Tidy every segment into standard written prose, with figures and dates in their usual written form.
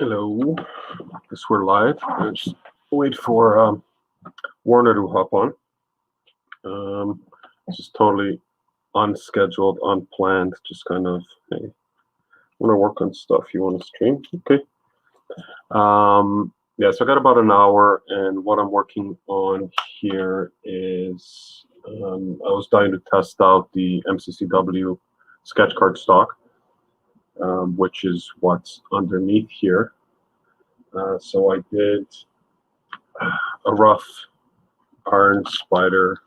Hello. Guess we're live. Just wait for Warner to hop on. This is totally unscheduled, unplanned. Just kind of, hey, want to work on stuff. You want to stream? Okay. Yeah, so I got about an hour, and what I'm working on here is I was dying to test out the MCCW sketch card stock, which is what's underneath here. So I did a rough iron spider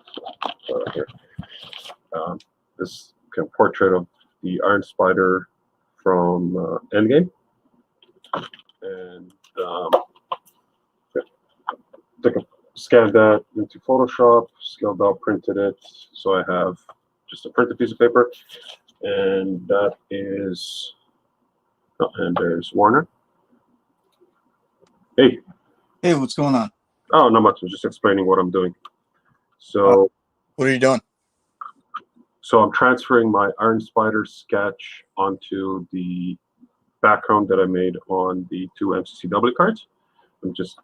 here. This kind of portrait of the iron spider from Endgame, and scanned that into Photoshop, scaled out, printed it. So I have just a printed piece of paper, and that is. Oh, and there's Warner. Hey. Hey, what's going on? Oh, not much. I'm just explaining what I'm doing. So, what are you doing? So I'm transferring my Iron Spider sketch onto the background that I made on the two MCCW cards. I'm just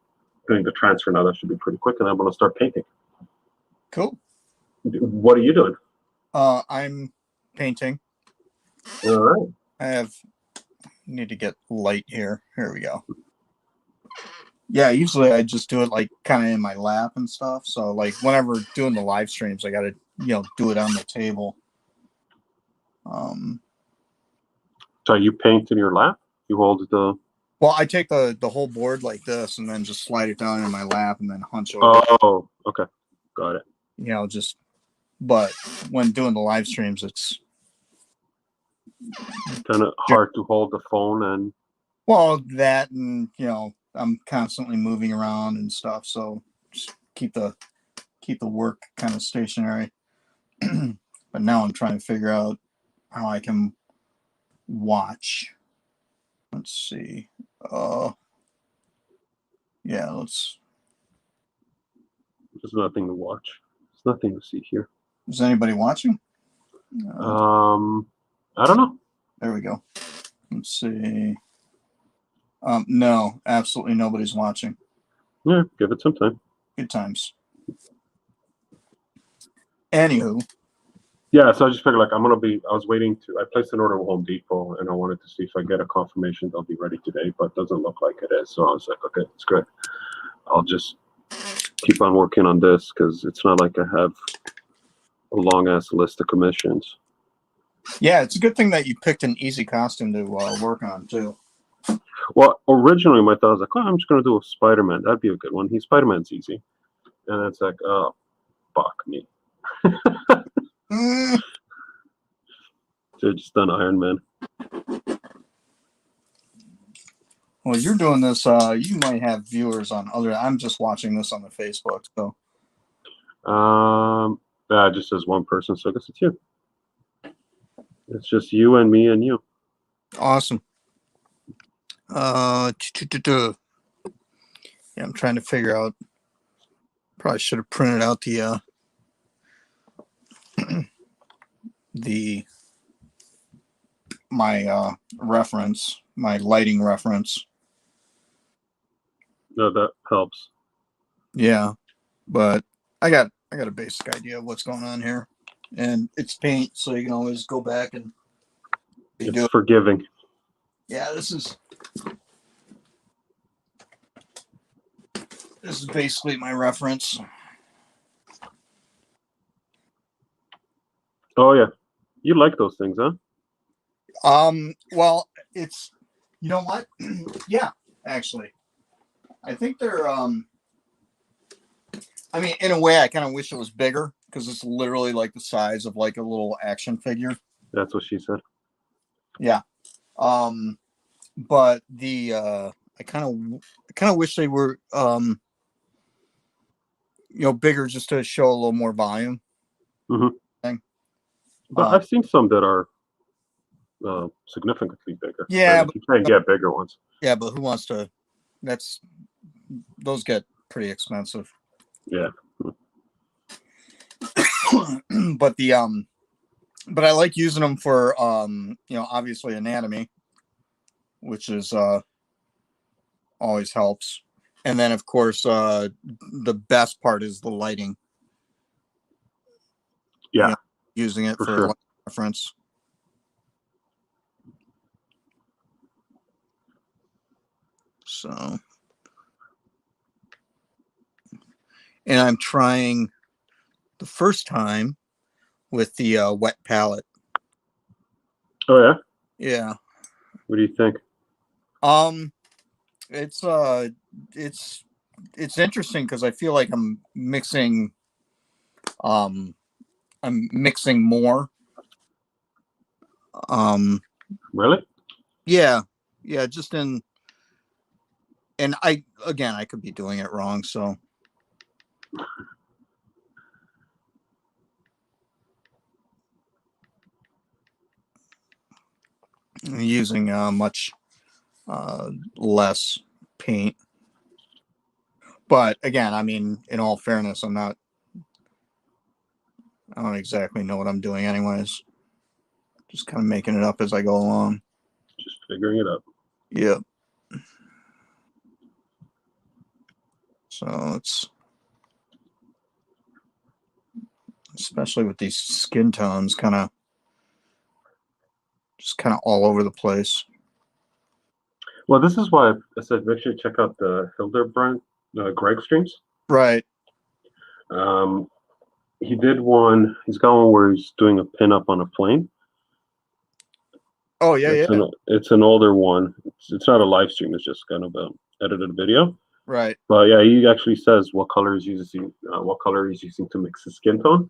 doing the transfer now. That should be pretty quick, and I'm going to start painting. Cool. What are you doing? I'm painting. All right. I need to get light here. Here we go. Yeah, usually I just do it like kind of in my lap and stuff. So like whenever doing the live streams, I got to, do it on the table. So you paint in your lap? You hold the... Well, I take the whole board like this and then just slide it down in my lap and then hunch over. Oh, okay. Got it. But when doing the live streams, it's kind of hard to hold the phone and... Well, that and, I'm constantly moving around and stuff, so just keep the work kind of stationary. But now I'm trying to figure out how I can watch. Let's see. Yeah, There's nothing to watch. There's nothing to see here. Is anybody watching? I don't know. There we go. Let's see. No, absolutely nobody's watching. Yeah, give it some time. Good times. Anywho. Yeah, so I just figured I was waiting I placed an order with Home Depot, and I wanted to see if I get a confirmation they'll be ready today, but it doesn't look like it is. So I was like, okay, it's good. I'll just keep on working on this because it's not like I have a long-ass list of commissions. Yeah, it's a good thing that you picked an easy costume to work on, too. Well, originally my thought was like, oh, I'm just going to do a Spider-Man. That'd be a good one. Spider-Man's easy. And it's like, oh, fuck me. Should have just done Iron Man. Well, you're doing this. You might have viewers on other. I'm just watching this on the Facebook. So, yeah, it just says one person, so I guess it's you. It's just you and me and you. Awesome. Yeah, I'm trying to figure out. Probably should have printed out my reference, my lighting reference. No, that helps. Yeah, but I got a basic idea of what's going on here, and it's paint, so you can always go back and it's forgiving. Yeah, this is basically my reference. Oh yeah, you like those things, huh? Well, it's, you know what? Yeah, actually, I think they're. I mean, in a way, I kind of wish it was bigger because it's literally like the size of like a little action figure. That's what she said. Yeah. But I kind of wish they were bigger just to show a little more volume. Mm-hmm. But I've seen some that are significantly bigger. Yeah, but you can't get bigger ones. Yeah, but who wants to? Those get pretty expensive. Yeah. But but I like using them for obviously anatomy, which is always helps. And then, of course, the best part is the lighting. Yeah, You know, using it for for sure. light reference. So, and I'm trying the first time with the wet palette. Oh yeah. Yeah. What do you think? It's it's interesting because I feel like um I'm mixing more. Really? Yeah, yeah, just in, and I could be doing it wrong, so I'm using much less paint. But again, I mean, in all fairness, I don't exactly know what I'm doing anyways. Just kind of making it up as I go along. Just figuring it out. Yep. So it's, especially with these skin tones, just kind of all over the place. Well, this is why I said make sure you check out the Hildebrand Greg streams. Right. Um, he did one. He's got one where he's doing a pinup on a plane. Oh yeah, yeah. It's an older one. It's not a live stream. It's just kind of a edited video. Right. But yeah, he actually says what color he's using. What color he's using to mix his skin tone.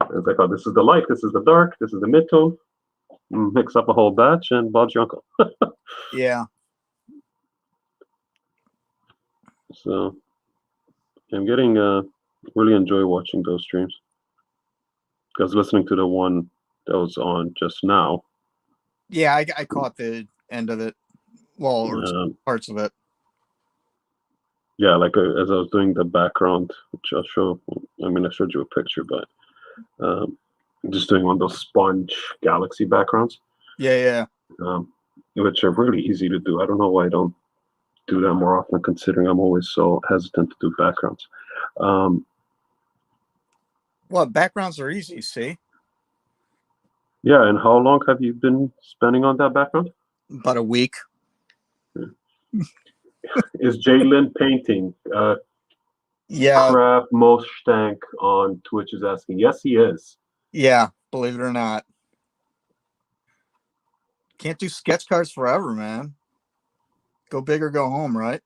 And it's like, oh, this is the light. This is the dark. This is the mid tone. Mix up a whole batch, and Bob's your uncle. Yeah. So I'm getting really enjoy watching those streams. Because listening to the one that was on just now. Yeah, I caught the end of it. Well, or parts of it. Yeah, like as I was doing the background, which I'll show. I mean, I showed you a picture, but just doing one of those sponge galaxy backgrounds. Yeah, yeah. Which are really easy to do. I don't know why I don't do that more often, considering I'm always so hesitant to do backgrounds. Well, backgrounds are easy, see? Yeah, and how long have you been spending on that background? About a week. Is Jalen painting? Yeah. Crap Mostank on Twitch is asking. Yes, he is. Yeah, believe it or not. Can't do sketch cards forever, man. Go big or go home, right?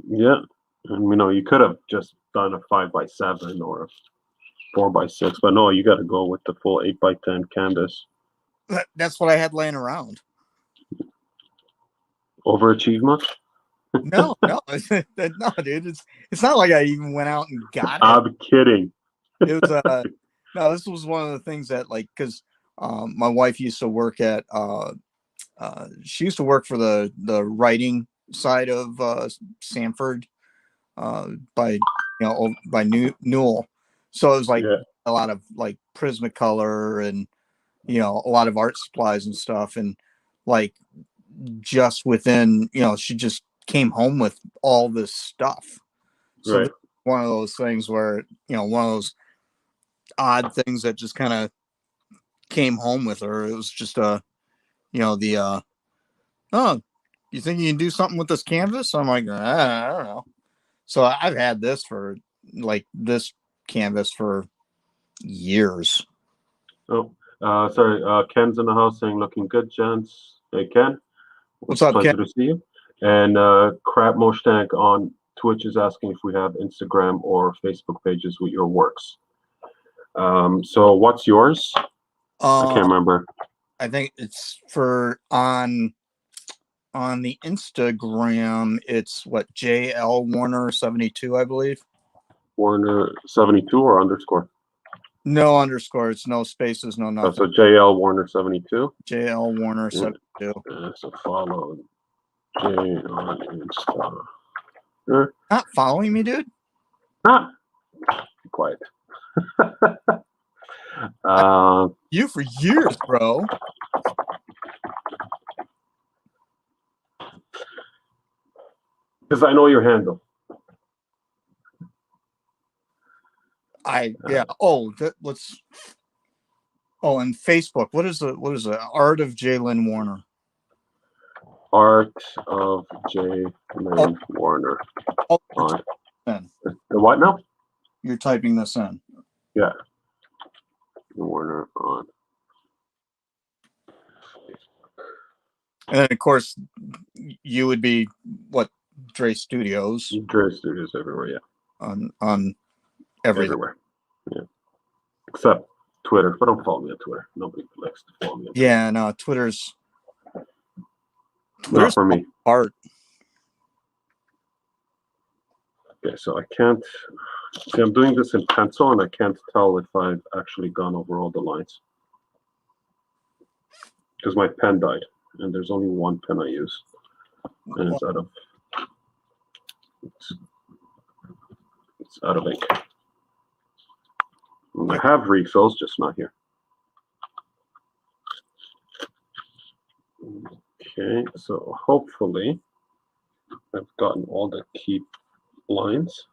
Yeah. And you could have just done a 5x7 or a 4x6, but no, you got to go with the full 8x10 canvas. That's what I had laying around. Overachieve much? No, no, no, dude. It's not like I even went out and got it. I'm kidding. It was no, this was one of the things that, like, because my wife used to work at she used to work for the writing side of Sanford by Newell. So it was like a lot of like Prismacolor and a lot of art supplies and stuff, and like just within she just came home with all this stuff. So Right. one of those things where one of those odd things that just kind of came home with her. It was just oh, you think you can do something with this canvas? I'm like, I don't know. So I've had this this canvas for years. Oh, sorry. Ken's in the house saying, looking good, gents. Hey, Ken. What's up, Pleasure Ken? to see you. And Crap Mostank on Twitch is asking if we have Instagram or Facebook pages with your works. So what's yours? I can't remember. I think it's for on the Instagram. It's what, JL Warner 72, I believe. Warner 72 or underscore? No underscore. It's no spaces, no nothing. So JL Warner 72. JL Warner 72. So follow J on Insta. Not following me, dude? Ah, be quiet. You for years, bro. Because I know your handle. Let's. Oh, and Facebook. What is the Art of Jalen Warner? Art of J. Lynn Oh, Warner. oh, On in. the what now? You're typing this in. Yeah. Warner on. And then, of course, you would be what? Dre Studios Dre Studios everywhere, yeah. on everything. Everywhere. Yeah. Except Twitter. But don't follow me on Twitter. Nobody likes to follow me on Twitter. Yeah, no, Twitter's not for me. Art. Okay, so I can't see. I'm doing this in pencil, and I can't tell if I've actually gone over all the lines because my pen died, and there's only one pen I use, and it's out of ink. And I have refills, just not here. Okay, so hopefully I've gotten all the key lines.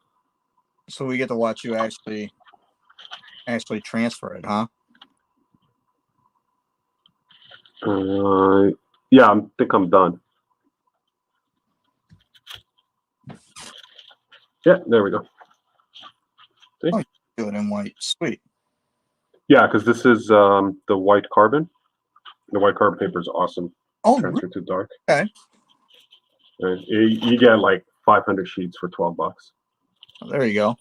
So we get to watch you actually transfer it, huh? Yeah, I think I'm done. Yeah, there we go. See? Oh, you do it in white. Sweet. Yeah, because this is the white carbon. The white carbon paper is awesome. Oh, transfer to dark. Okay. You get like 500 sheets for $12. Well, there you go.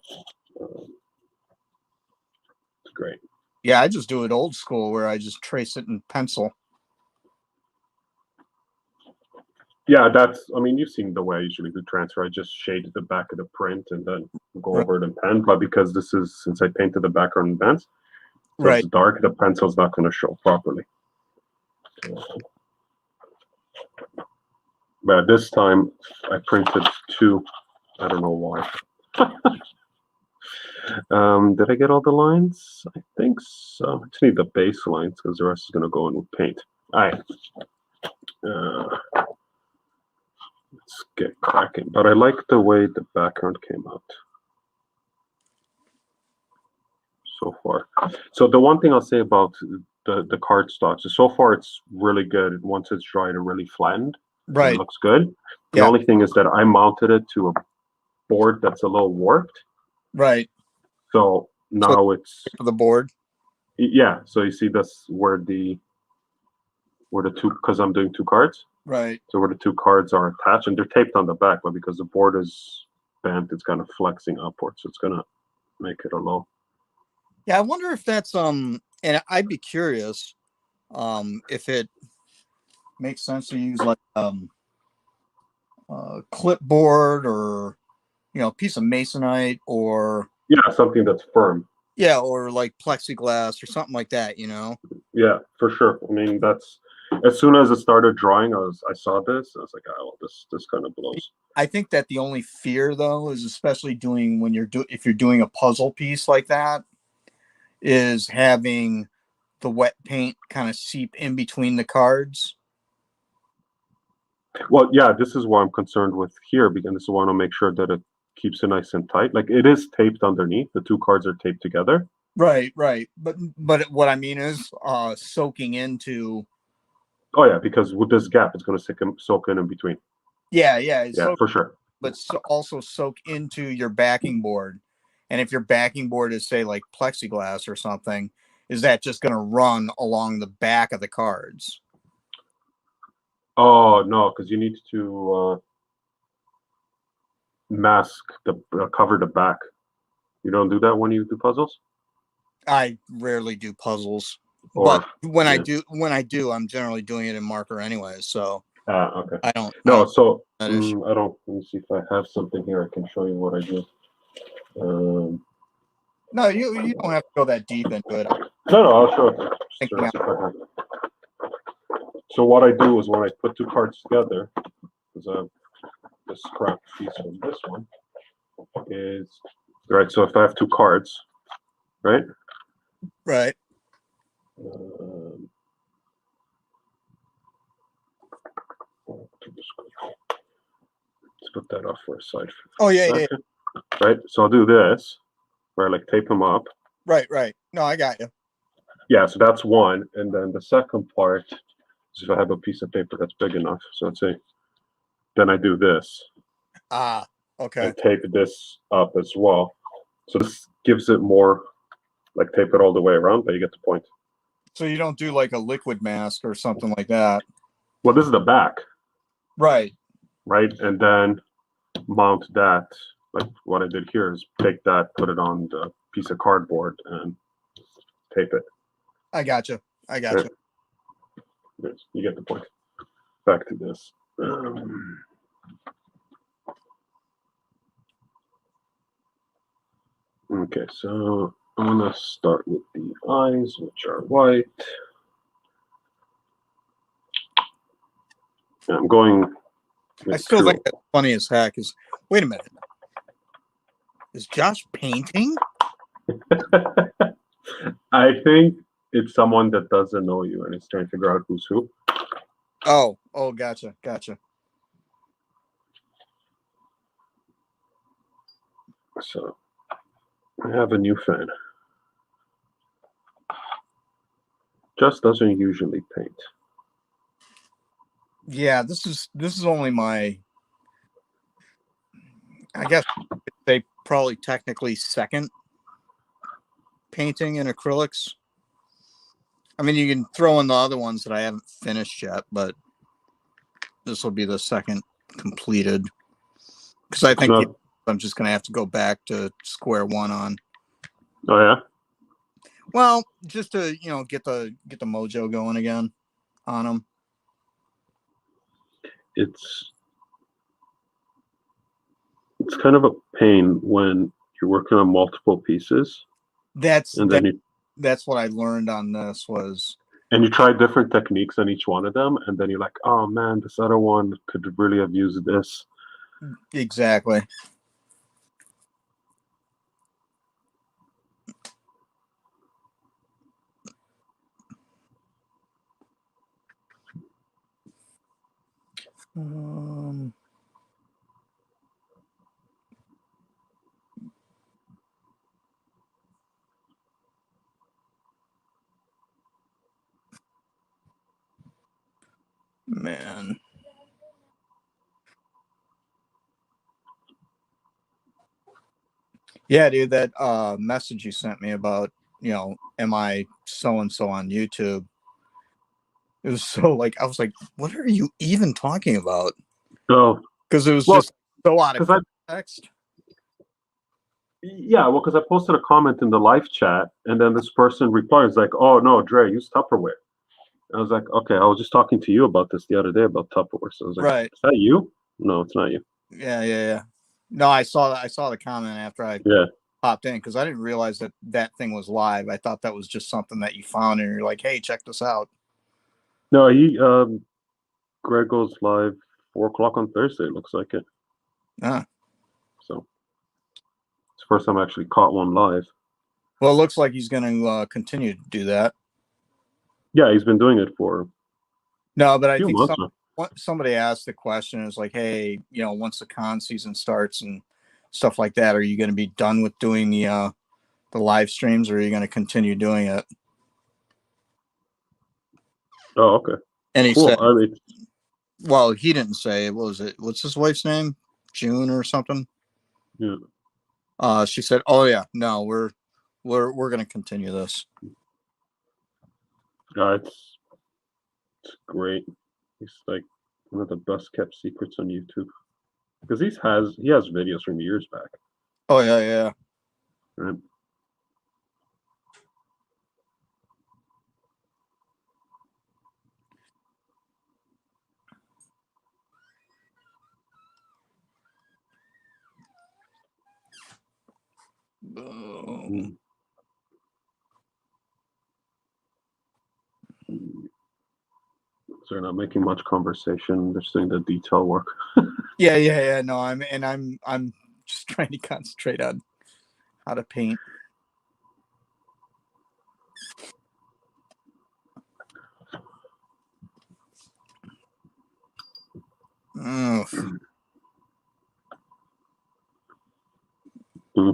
It's great. Yeah, I just do it old school where I just trace it in pencil. Yeah, I mean, you've seen the way I usually do transfer. I just shade the back of the print and then go over it in pen. But because since I painted the background in pens, so Right. it's dark, the pencil's not going to show properly. But this time I printed two. I don't know why. Did I get all the lines? I think so. I just need the base lines because the rest is going to go in with paint. All right. Let's get cracking. But I like the way the background came out so far. So the one thing I'll say about the cardstock, so far it's really good. Once it's dried and really flattened, Right. it looks good. The Yeah. only thing is that I mounted it to a board that's a little warped. Right. So now it's For the board. yeah. So you see this where the two, because I'm doing two cards. Right. So where the two cards are attached, and they're taped on the back, but because the board is bent, it's kind of flexing upwards. So it's gonna make it a low. Yeah, I wonder if that's and I'd be curious if it makes sense to use like clipboard or piece of masonite or Yeah, something that's firm. yeah, or like plexiglass or something like that, Yeah, for sure. I mean, that's as soon as it started drawing, I saw this. I was like, oh, this kind of blows. I think that the only fear though is especially doing when if you're doing a puzzle piece like that is having the wet paint kind of seep in between the cards. Well, yeah, this is what I'm concerned with here because this is why I want to make sure that it keeps it nice and tight. Like it is taped underneath. The two cards are taped together. Right. But what I mean is soaking into. Oh yeah, because with this gap, it's going to soak in between. Yeah, for sure. But also soak into your backing board. And if your backing board is say like plexiglass or something, is that just going to run along the back of the cards? Oh no, because you need to mask cover the back. You don't do that when you do puzzles? I rarely do puzzles, but when I do, I'm generally doing it in marker anyway. So okay. I don't. No, so I don't. Let me see if I have something here. I can show you what I do. No, you don't have to go that deep into it. No, I'll show it. So what I do is when I put two cards together, because I have this scrap piece from this one, is right. So if I have two cards, right? Right. Let's put that off for a side Oh, for a yeah, yeah. second. Right, so I'll do this, where I like tape them up. Right. No, I got you. Yeah, so that's one, and then the second part is if I have a piece of paper that's big enough. So let's say, then I do this Ah, okay. and tape this up as well. So this gives it more, like tape it all the way around, but you get the point. So you don't do like a liquid mask or something like that. Well, this is the back, Right. right? And then mount that, like what I did here is take that, put it on the piece of cardboard and tape it. I got you. Right. Yes, you get the point. Back to this. Okay, so I'm gonna start with the eyes, which are white. I'm going. I still think that's funny as heck. Is wait a minute. Is Josh painting? I think it's someone that doesn't know you and is trying to figure out who's who. Oh, gotcha. So I have a new fan. Just doesn't usually paint. Yeah, this is only my, I guess they probably technically second painting in acrylics. I mean, you can throw in the other ones that I haven't finished yet, but this will be the second completed. Because I think I'm just going to have to go back to square one on. Oh yeah. Well, just to get the mojo going again on them. It's kind of a pain when you're working on multiple pieces. That's what I learned on this was. And you try different techniques on each one of them, and then you're like, oh man, this other one could really have used this. Exactly. Man. Yeah, dude, that message you sent me about, am I so and so on YouTube? It was so like I was like, what are you even talking about? So because it was just so out of context. Because I posted a comment in the live chat, and then this person replies like, "Oh no, Dre, use Tupperware." I was like, "Okay, I was just talking to you about this the other day about Tupperware." So I was like, Right. "Is that you?" No, it's not you. Yeah. No, I saw the comment after I popped in because I didn't realize that thing was live. I thought that was just something that you found and you're like, hey, check this out. No, Greg goes live 4 o'clock on Thursday. It looks like it. So it's the first time I actually caught one live. Well, it looks like he's going to continue to do that. Yeah, he's been doing it for but I think somebody asked the question is like, hey, once the con season starts and stuff like that, are you going to be done with doing the live streams, or are you going to continue doing it? Oh, okay. And he said, well, he didn't say. What was it? What's his wife's name? June or something? Yeah. She said, "Oh yeah, no, we're going to continue this." It's great. He's like one of the best kept secrets on YouTube because he has videos from years back. Oh yeah. Right. So they're not making much conversation. They're just doing the detail work. Yeah. No, I'm just trying to concentrate on how to paint.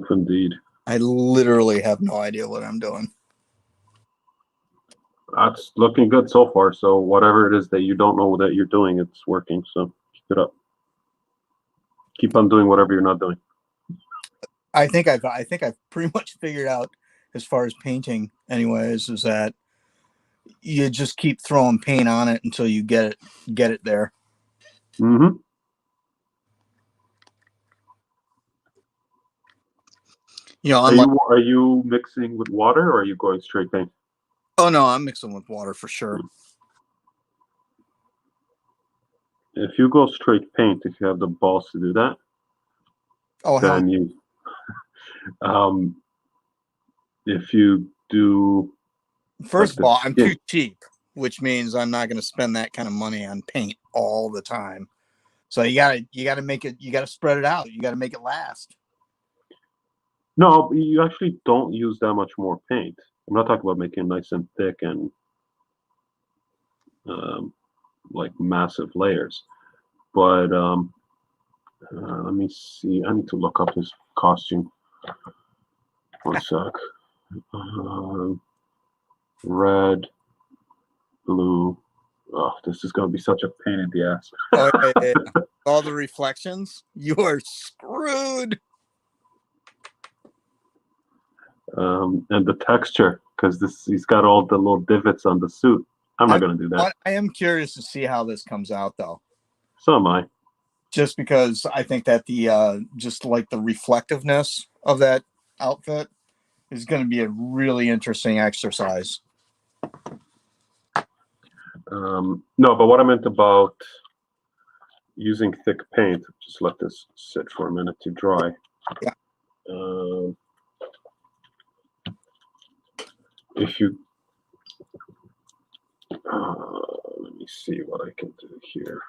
Indeed. I literally have no idea what I'm doing. That's looking good so far. So whatever it is that you don't know that you're doing, it's working. So keep it up. Keep on doing whatever you're not doing. I think I've pretty much figured out, as far as painting anyways, is that you just keep throwing paint on it until you get it there. Mm-hmm. You know, Are you mixing with water or are you going straight paint? oh no, I'm mixing with water for sure. If you go straight paint, if you have the balls to do that, Oh hell, then you if you do first like of the all, I'm skin. too cheap, which means I'm not going to spend that kind of money on paint all the time. So you gotta make it. You gotta spread it out. You gotta make it last. No, you actually don't use that much more paint. I'm not talking about making it nice and thick and um, like massive layers. But let me see. I need to look up his costume. One sec. Red, blue. Oh, this is gonna be such a pain in the ass. Oh, yeah. All the reflections. You are screwed. And the texture, because he's got all the little divots on the suit. I'm not gonna do that. I am curious to see how this comes out, though. So am I. Just because I think that the just like the reflectiveness of that outfit is going to be a really interesting exercise. No, but what I meant about using thick paint, just let this sit for a minute to dry. Yeah. If you, let me see what I can do here.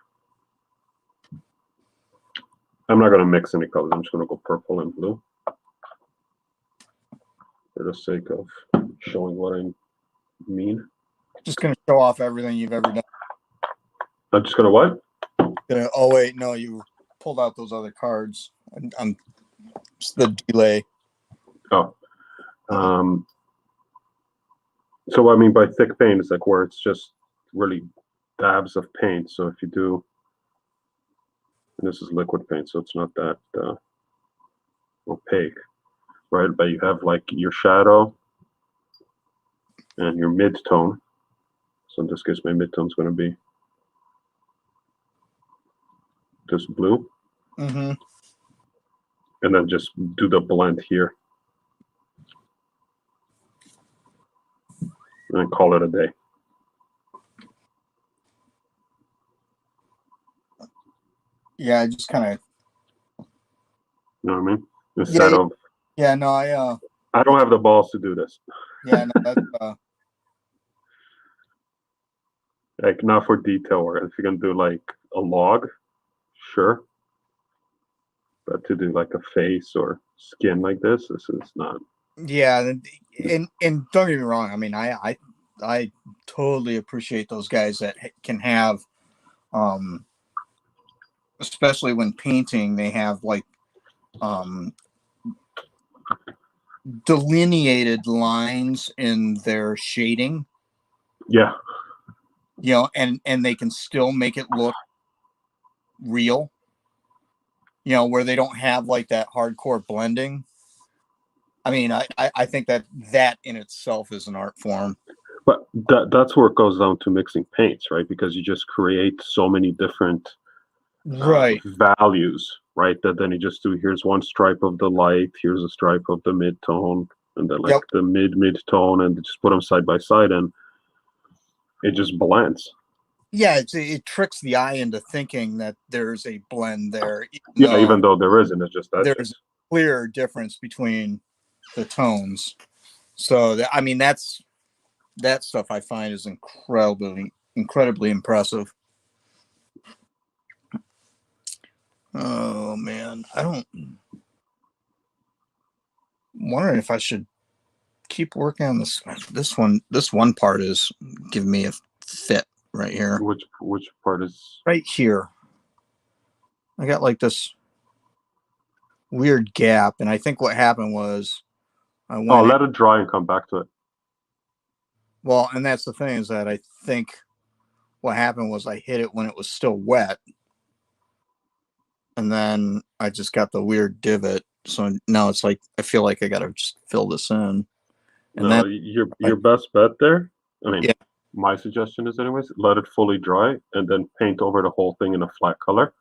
I'm not going to mix any colors. I'm just going to go purple and blue for the sake of showing what I mean. Just going to show off everything you've ever done. I'm just going to what? Oh wait, no, you pulled out those other cards. It's the delay. Oh. So what I mean by thick paint is like where it's just really dabs of paint. So if you do, and this is liquid paint, so it's not that opaque, right? But you have like your shadow and your mid-tone. So in this case, my mid-tone is going to be this blue. Mm-hmm. And then just do the blend here. And call it a day. Yeah, just kind of. You know what I mean? Instead of. Yeah, no, I don't have the balls to do this. Yeah, no, that's. Like not for detail work. If you're gonna do like a log, sure. But to do like a face or skin like this is not. Yeah, and don't get me wrong. I mean, I totally appreciate those guys that can have, especially when painting, they have like delineated lines in their shading. Yeah. You know, and they can still make it look real. You know, where they don't have like that hardcore blending. I mean, I think that in itself is an art form. But that's where it goes down to mixing paints, right? Because you just create so many different values, right? That then you just do, here's one stripe of the light, here's a stripe of the mid-tone, and then like the mid-tone, and just put them side by side, and it just blends. Yeah, it tricks the eye into thinking that there's a blend there. Even though there isn't, it's just that there's a clear difference between the tones. So I mean, that stuff I find is incredibly impressive. Oh man, I'm wondering if I should keep working on this. This one part is giving me a fit right here. Which part is right here? I got like this. weird gap, and I think what happened was I Oh, went in, let it dry and come back to it. well, and that's the thing is that I think what happened was I hit it when it was still wet, and then I just got the weird divot. So now it's like I feel like I gotta just fill this in, and No, then your best bet there. I mean, yeah, my suggestion is, anyways, let it fully dry and then paint over the whole thing in a flat color.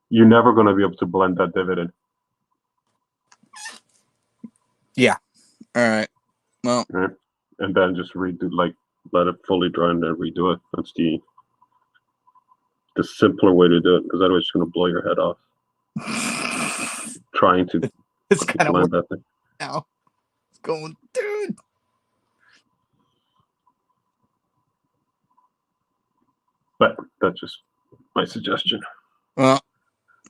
You're never going to be able to blend that divot in. yeah. All right. Well, Right? And then just redo, like, let it fully dry and then redo it. That's the simpler way to do it, because otherwise it's going to blow your head off trying to it's fucking kind of blend that thing. now. It's going, dude. But that's just my suggestion. Well,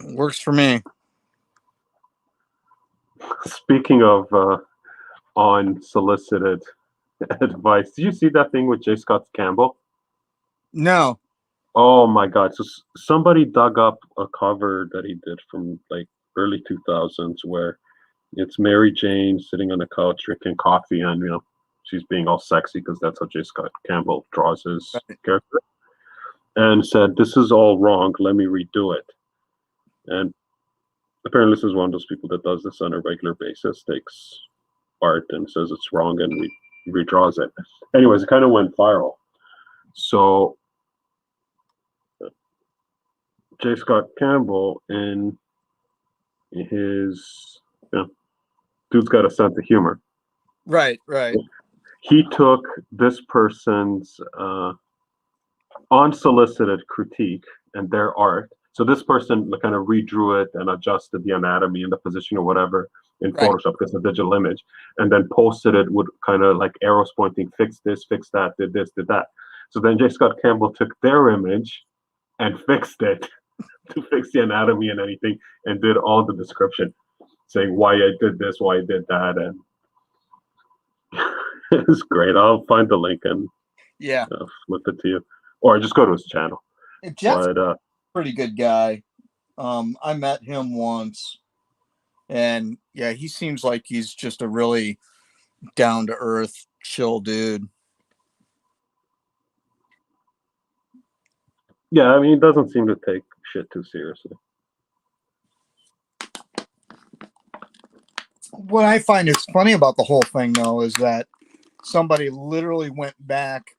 it works for me. Speaking of unsolicited advice, did you see that thing with J. Scott Campbell? No. Oh my God. So somebody dug up a cover that he did from like early 2000s where it's Mary Jane sitting on a couch drinking coffee, and she's being all sexy because that's how J. Scott Campbell draws his Right. character, and said, "This is all wrong. Let me redo it." And apparently this is one of those people that does this on a regular basis, takes art and says it's wrong and redraws it. Anyways, it kind of went viral. So J. Scott Campbell, in his, dude's got a sense of humor. Right. Right. He took this person's unsolicited critique and their art. So this person kind of redrew it and adjusted the anatomy and the position or whatever in Right. Photoshop because it's a digital image, and then posted it with kind of like arrows pointing, fix this, fix that, did this, did that. So then J. Scott Campbell took their image and fixed it to fix the anatomy and anything, and did all the description saying why I did this, why I did that, and it's great. I'll find the link and Yeah. flip it to you, or just go to his channel. Jeff's But a pretty good guy. I met him once, and yeah, he seems like he's just a really down to earth, chill dude. yeah, I mean, he doesn't seem to take shit too seriously. What I find is funny about the whole thing, though, is that somebody literally went back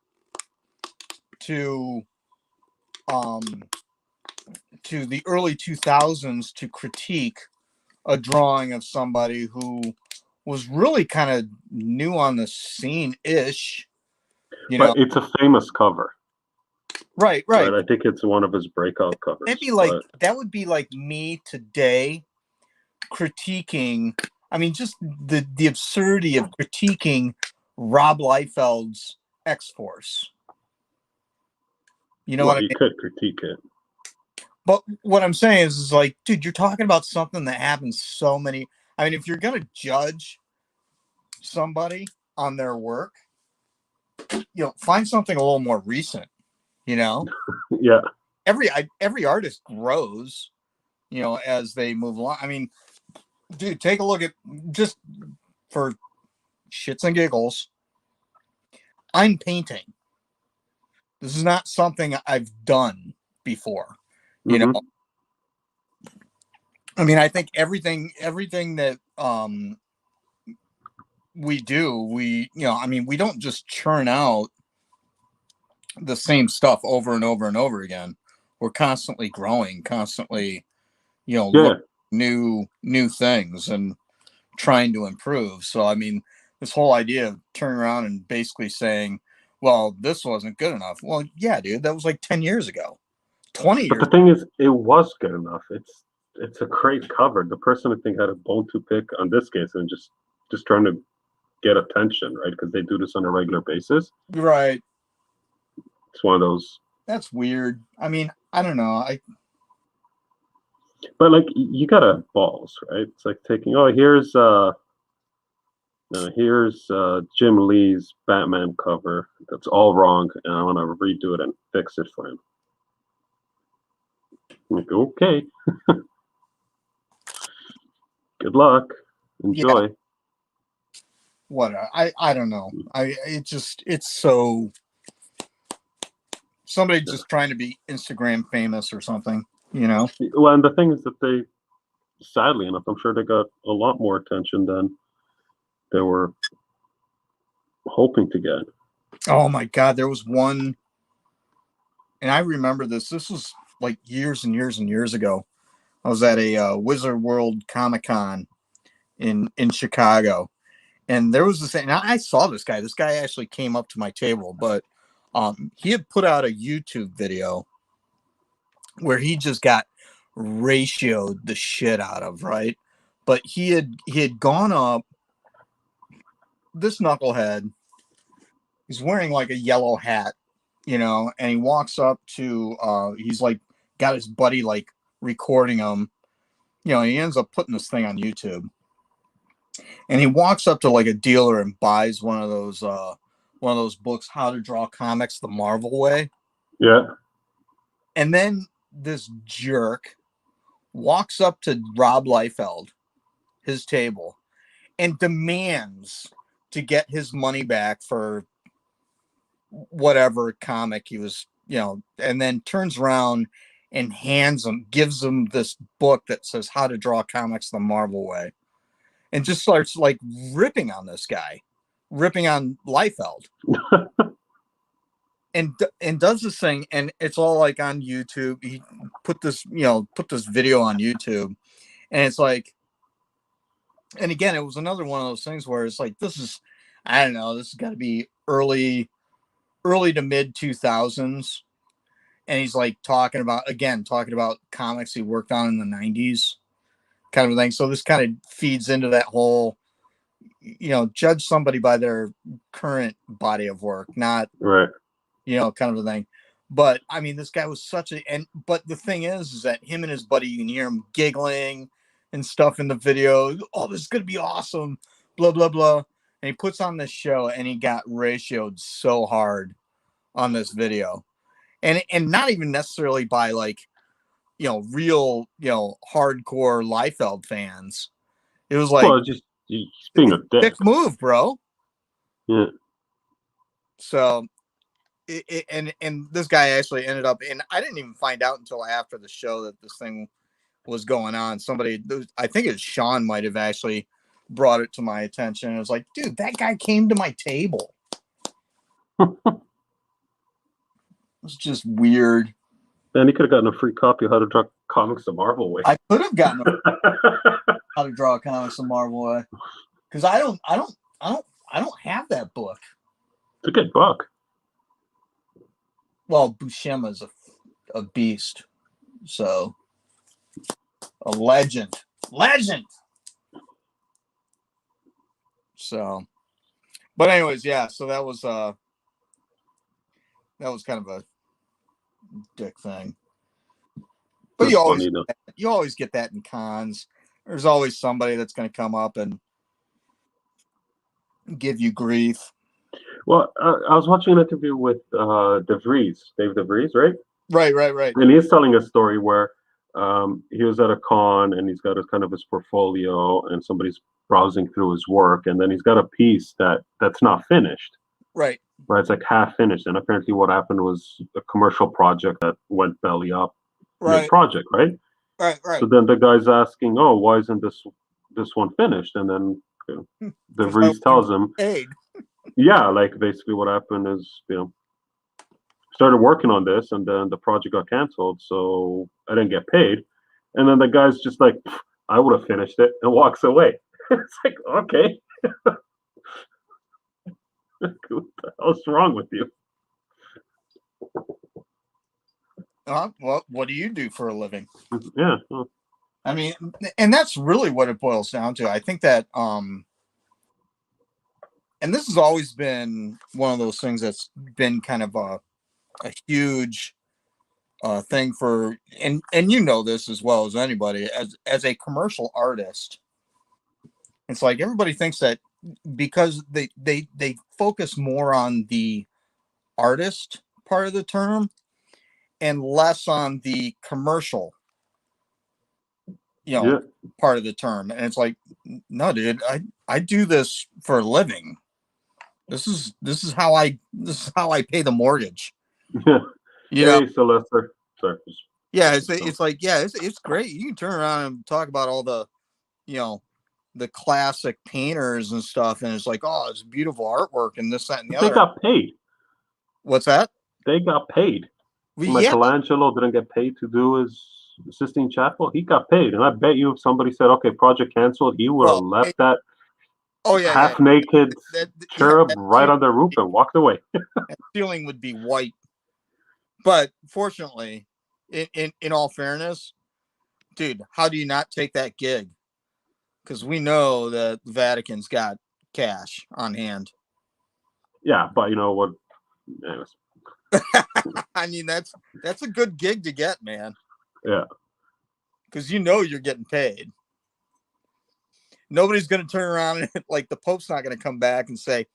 to to the early 2000s to critique a drawing of somebody who was really kind of new on the scene ish, But it's a famous cover. Right. I think it's one of his breakout covers. Maybe like that would be like me today critiquing. I mean, just the absurdity of critiquing Rob Liefeld's X Force. You know what I you mean? could critique it. But what I'm saying is like, dude, you're talking about something that happens so many. I mean, if you're gonna judge somebody on their work, find something a little more recent. Yeah. Every artist grows, as they move along. I mean, dude, take a look at, just for shits and giggles, I'm painting. This is not something I've done before. Mm-hmm. I mean, I think everything that we do, we don't just churn out the same stuff over and over and over again. We're constantly growing, constantly, look new things and trying to improve. So, I mean, this whole idea of turning around and basically saying, well, this wasn't good enough. Well, yeah, dude, that was like 10 years ago, 20 years. But the thing is, it was good enough. It's a great cover. The person, I think, had a bone to pick on this case and just trying to get attention, right? Because they do this on a regular basis. Right. It's one of those. That's weird. I mean, I don't know. But like, you gotta have balls, right? It's like taking, here's Jim Lee's Batman cover. That's all wrong, and I want to redo it and fix it for him. I'm like, okay. Good luck. Enjoy. Yeah. What I don't know. It's so somebody just trying to be Instagram famous or something, you know? Well, and the thing is that they, sadly enough, I'm sure they got a lot more attention than they were hoping to get. Oh my God, there was one, and I remember this. This was like years and years and years ago. I was at a Wizard World Comic Con in Chicago, and there was this. And I saw this guy. This guy actually came up to my table, but he had put out a YouTube video where he just got ratioed the shit out of, right? But he had gone up. This knucklehead, he's wearing like a yellow hat, you know, and he walks up to he's like got his buddy like recording him, you know, and he ends up putting this thing on YouTube. And he walks up to like a dealer and buys one of those books, How to Draw Comics the Marvel Way. Yeah. And then this jerk walks up to Rob Liefeld, his table, and demands to get his money back for whatever comic he was, you know, and then turns around and gives him this book that says How to Draw Comics the Marvel Way, and just starts like ripping on this guy, ripping on Liefeld. and does this thing, and it's all like on YouTube. He put this video on YouTube, and it's like, and again, it was another one of those things where it's like, this is, I don't know, this has got to be early to mid 2000s, and he's like talking about comics he worked on in the 90s, kind of thing. So this kind of feeds into that whole, you know, judge somebody by their current body of work, not Right. you know, kind of a thing. But I mean, this guy was but the thing is that him and his buddy, you can hear him giggling and stuff in the video. Oh, this is going to be awesome. Blah, blah, blah. And he puts on this show, and he got ratioed so hard on this video. And not even necessarily by like, you know, real, you know, hardcore Liefeld fans. It was like, Well, just he's being a dick. move, bro. Yeah. So and this guy actually ended up, and I didn't even find out until after the show that this thing was going on. Somebody, I think it's Sean, might have actually brought it to my attention. It was like, dude, that guy came to my table. It was just weird. And he could have gotten a free copy of How to Draw Comics the Marvel Way. I could have gotten How to Draw Comics the Marvel Way, because I don't have that book. It's a good book. Well, Buscema's a beast, so a legend. So, but anyways, yeah. So that was kind of a dick thing. But you always get that in cons. There's always somebody that's going to come up and give you grief. Well, I was watching an interview with Dave DeVries, right? Right. And he's telling a story where he was at a con and he's got his portfolio, and somebody's browsing through his work, and then he's got a piece that's not finished. Right. It's like half finished, and apparently what happened was a commercial project that went belly up. Right. Project, right? Right. So then the guy's asking, "Oh, why isn't this one finished?" And then DeVries tells him, paid. Yeah, like basically what happened is, started working on this, and then the project got canceled, so I didn't get paid. And then the guy's just like, I would have finished it, and walks away. It's like, okay. What the hell's wrong with you? Well, what do you do for a living? Yeah. I mean, and that's really what it boils down to. I think that, and this has always been one of those things that's been kind of a huge thing for, and you know this as well as anybody, as a commercial artist. It's like everybody thinks that because they focus more on the artist part of the term and less on the commercial Yeah. part of the term. And it's like, no, dude, I do this for a living. This is how I pay the mortgage. Yeah. You know? Hey, Sylvester. Sorry. Yeah, it's like, yeah, it's great. You can turn around and talk about all the, the classic painters and stuff, and it's like, oh, it's beautiful artwork and this, that, and the They other. got paid. What's that? They got paid. Well, yeah. Michelangelo didn't get paid to do his Sistine Chapel. He got paid, and I bet you if somebody said, "Okay, project canceled," he would have left that half-naked cherub right on the roof and walked away. That ceiling would be white. But fortunately, in all fairness, dude, how do you not take that gig? Because we know that the Vatican's got cash on hand. Yeah, but you know what? Anyways. I mean, that's a good gig to get, man. Yeah. Because you're getting paid. Nobody's going to turn around and like the Pope's not going to come back and say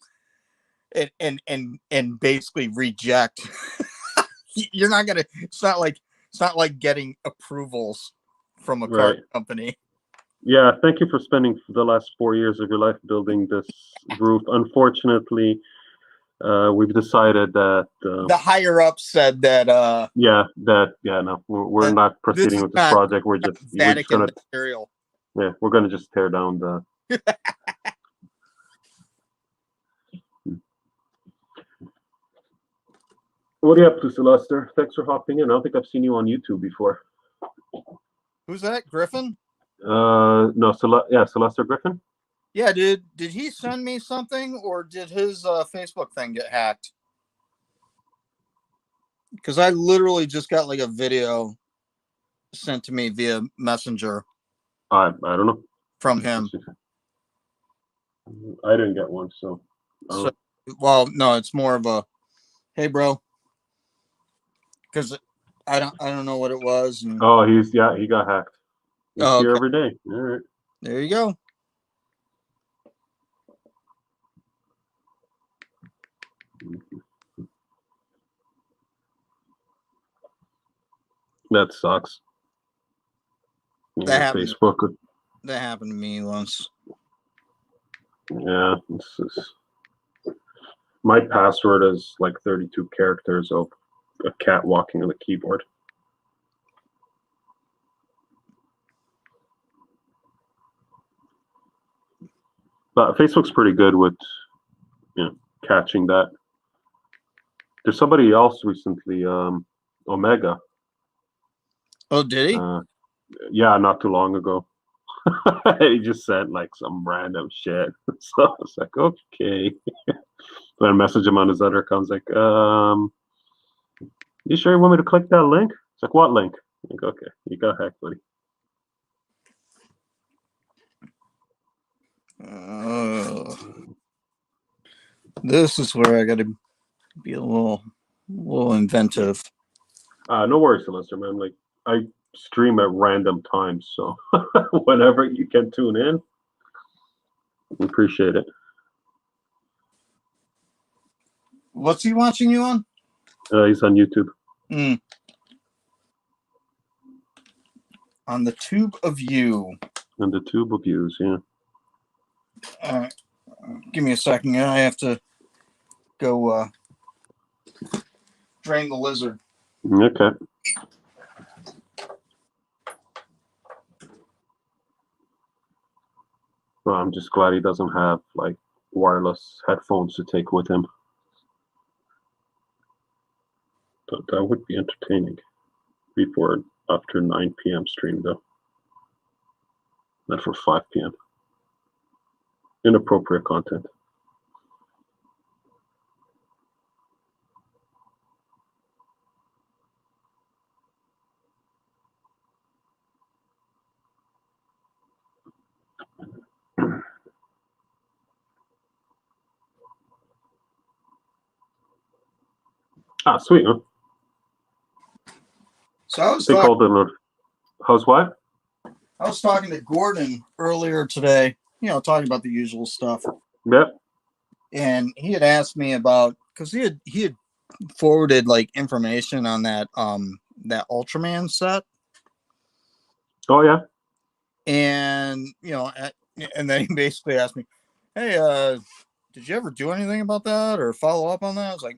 and basically reject. You're not going to. It's not like getting approvals from a car company. Yeah, thank you for spending the last 4 years of your life building this roof. Unfortunately, we've decided that the higher up said that no, we're not proceeding with this project. We're just Vatican material. Yeah, we're gonna just tear down the. What are you up to, Sylvester? Thanks for hopping in. I don't think I've seen you on YouTube before. Who's that? Griffin? No, Sylvester Griffin. Yeah, dude. Did he send me something, or did his Facebook thing get hacked? Because I literally just got like a video sent to me via Messenger. I don't know. From him. I didn't get one, so. Well, no, it's more of a, hey, bro. Because I don't know what it was. And... Oh, he got hacked. He's here every day. All right. There you go. That sucks. That happened. Facebook. That happened to me once. Yeah, my password is like 32 characters of a cat walking on the keyboard. But Facebook's pretty good with, catching that. There's somebody else recently, Omega. Oh, did he? Yeah, not too long ago. He just sent like some random shit. So I was like, okay. Then I message him on his other account. Like, you sure you want me to click that link? It's like, what link? I'm like, okay, you got hacked, buddy. This is where I got to be a little inventive. No worries, Sylvester, man. Like, I stream at random times, so whenever you can tune in, we appreciate it. What's he watching you on? He's on YouTube. On the tube of you. On the tube of views, yeah. All right. Give me a second. I have to go drain the lizard. Okay. Well, I'm just glad he doesn't have like wireless headphones to take with him. But that would be entertaining before after 9 p.m. stream though. Not for 5 p.m. Inappropriate content. Sweet, huh? So I was talking, how's what? I was talking to Gordon earlier today, talking about the usual stuff. Yep. And he had asked me about, because he had forwarded like information on that Ultraman set. Oh yeah. And and then he basically asked me, "Hey, did you ever do anything about that or follow up on that?" I was like,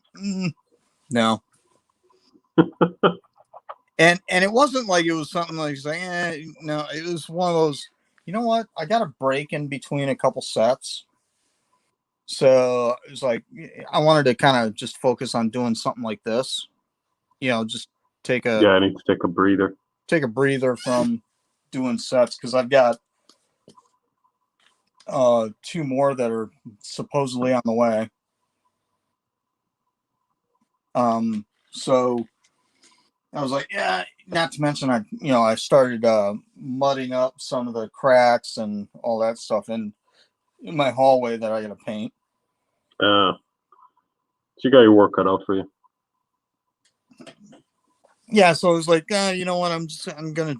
"No." and it wasn't like it was something like he's like, no. It was one of those. You know what? I got a break in between a couple sets, so it was like I wanted to kind of just focus on doing something like this. Just take a I need to take a breather. Take a breather from doing sets because I've got two more that are supposedly on the way. So I was like, yeah, not to mention I started mudding up some of the cracks and all that stuff in my hallway that I got to paint. So you got your work cut out for you. Yeah, so I was like, you know what? I'm gonna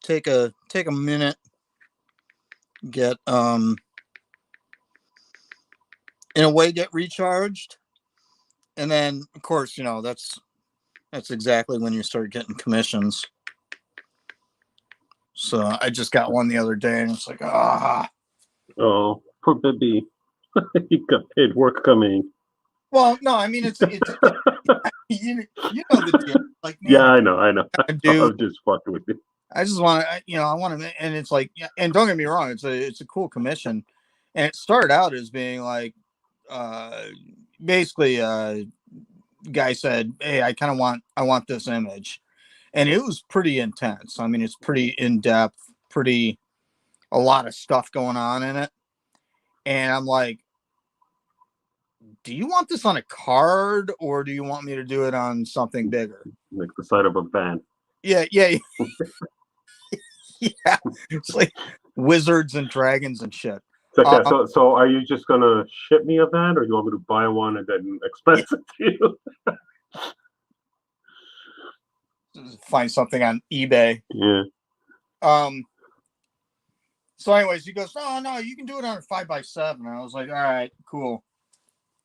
take a minute, get in a way get recharged, and then of course that's exactly when you start getting commissions. So I just got one the other day, and it's like, Oh, poor baby. You got paid work coming. Well, no, I mean it's you know the deal. Like, man, Yeah, I know. I'm just fucking with you. I just want to, I want to, and it's like, and don't get me wrong, it's a cool commission, and it started out as being like, basically, guy said, "Hey, I want this image," and it was pretty intense. I mean, it's pretty in depth, a lot of stuff going on in it, and I'm like, do you want this on a card or do you want me to do it on something bigger? Like the side of a van. Yeah. Yeah. It's like wizards and dragons and shit. Okay, so are you just gonna ship me a van, or you want me to buy one and then expense it to you? Find something on eBay. Yeah. So anyways, he goes, "Oh no, you can do it on a 5x7." I was like, "All right, cool."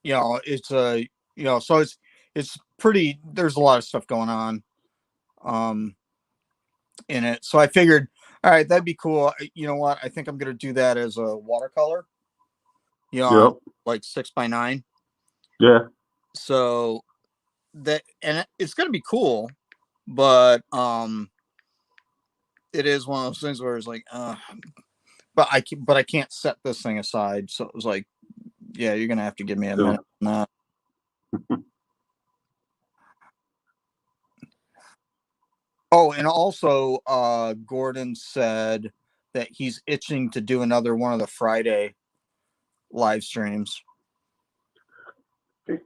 It's so it's pretty. There's a lot of stuff going on, in it. So I figured, all right, that'd be cool. You know what? I think I'm gonna do that as a watercolor. Yep. Like 6x9. Yeah. So it's gonna be cool, but it is one of those things where it's like, but I can't set this thing aside. So it was like, yeah, you're gonna have to give me a minute on that. Oh, and also, Gordon said that he's itching to do another one of the Friday live streams.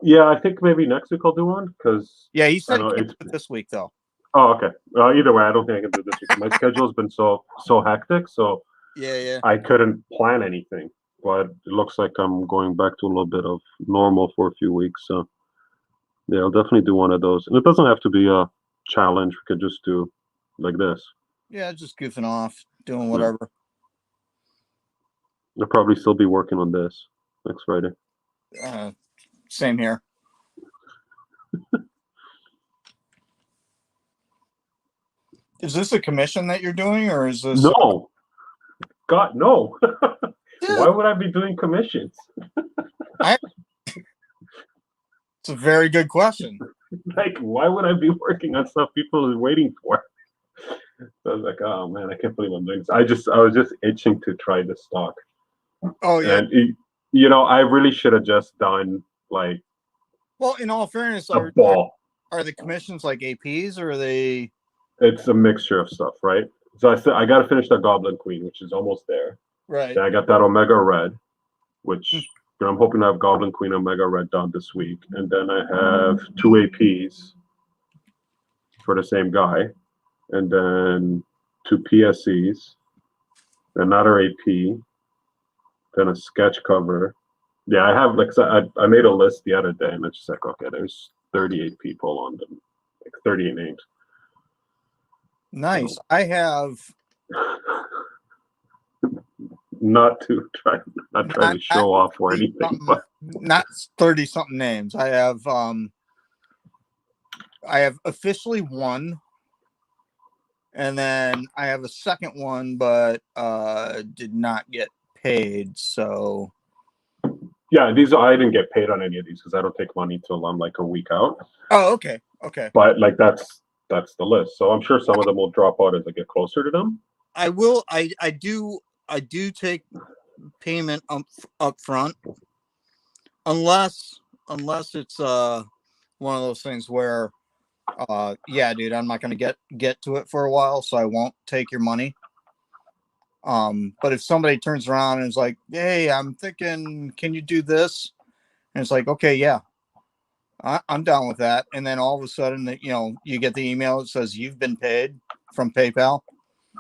Yeah, I think maybe next week I'll do one because yeah, he said it's this week though. Oh, okay. Either way, I don't think I can do this week. My schedule's been so hectic, so yeah, I couldn't plan anything. But it looks like I'm going back to a little bit of normal for a few weeks. So yeah, I'll definitely do one of those. And it doesn't have to be a challenge. We could just do like this. Yeah, just goofing off, doing whatever. I'll probably still be working on this next Friday. Same here. Is this a commission that you're doing, or is this? No. God, no. Why would I be doing commissions? It's a very good question. Like, why would I be working on stuff people are waiting for? So I was like, oh man, I can't believe I'm doing this. I was just itching to try this stock. Oh yeah. And I really should have just done like. Well, in all fairness, are the commissions like APs, or are they? It's a mixture of stuff, right? So I got to finish that Goblin Queen, which is almost there. Right. Then I got that Omega Red, which I'm hoping to have Goblin Queen Omega Red done this week. And then I have 2 APs for the same guy. And then 2 PSCs, another AP, then a sketch cover. Yeah, I have I made a list the other day, and it's just like, okay, there's 38 people on them, like 38 names. Nice. I have not trying to show off or anything, but not 30 something names. I have officially one And then I have a second one, but did not get paid. So Yeah, I didn't get paid on any of these because I don't take money till I'm like a week out. okay. But like that's the list. So I'm sure some of them will drop out as I get closer to them. I will. I do take payment up front, unless it's one of those things where yeah, dude, I'm not gonna get to it for a while, so I won't take your money. But if somebody turns around and is like, hey, I'm thinking, can you do this? And it's like, okay, yeah, I'm down with that. And then all of a sudden, that you get the email that says you've been paid from PayPal,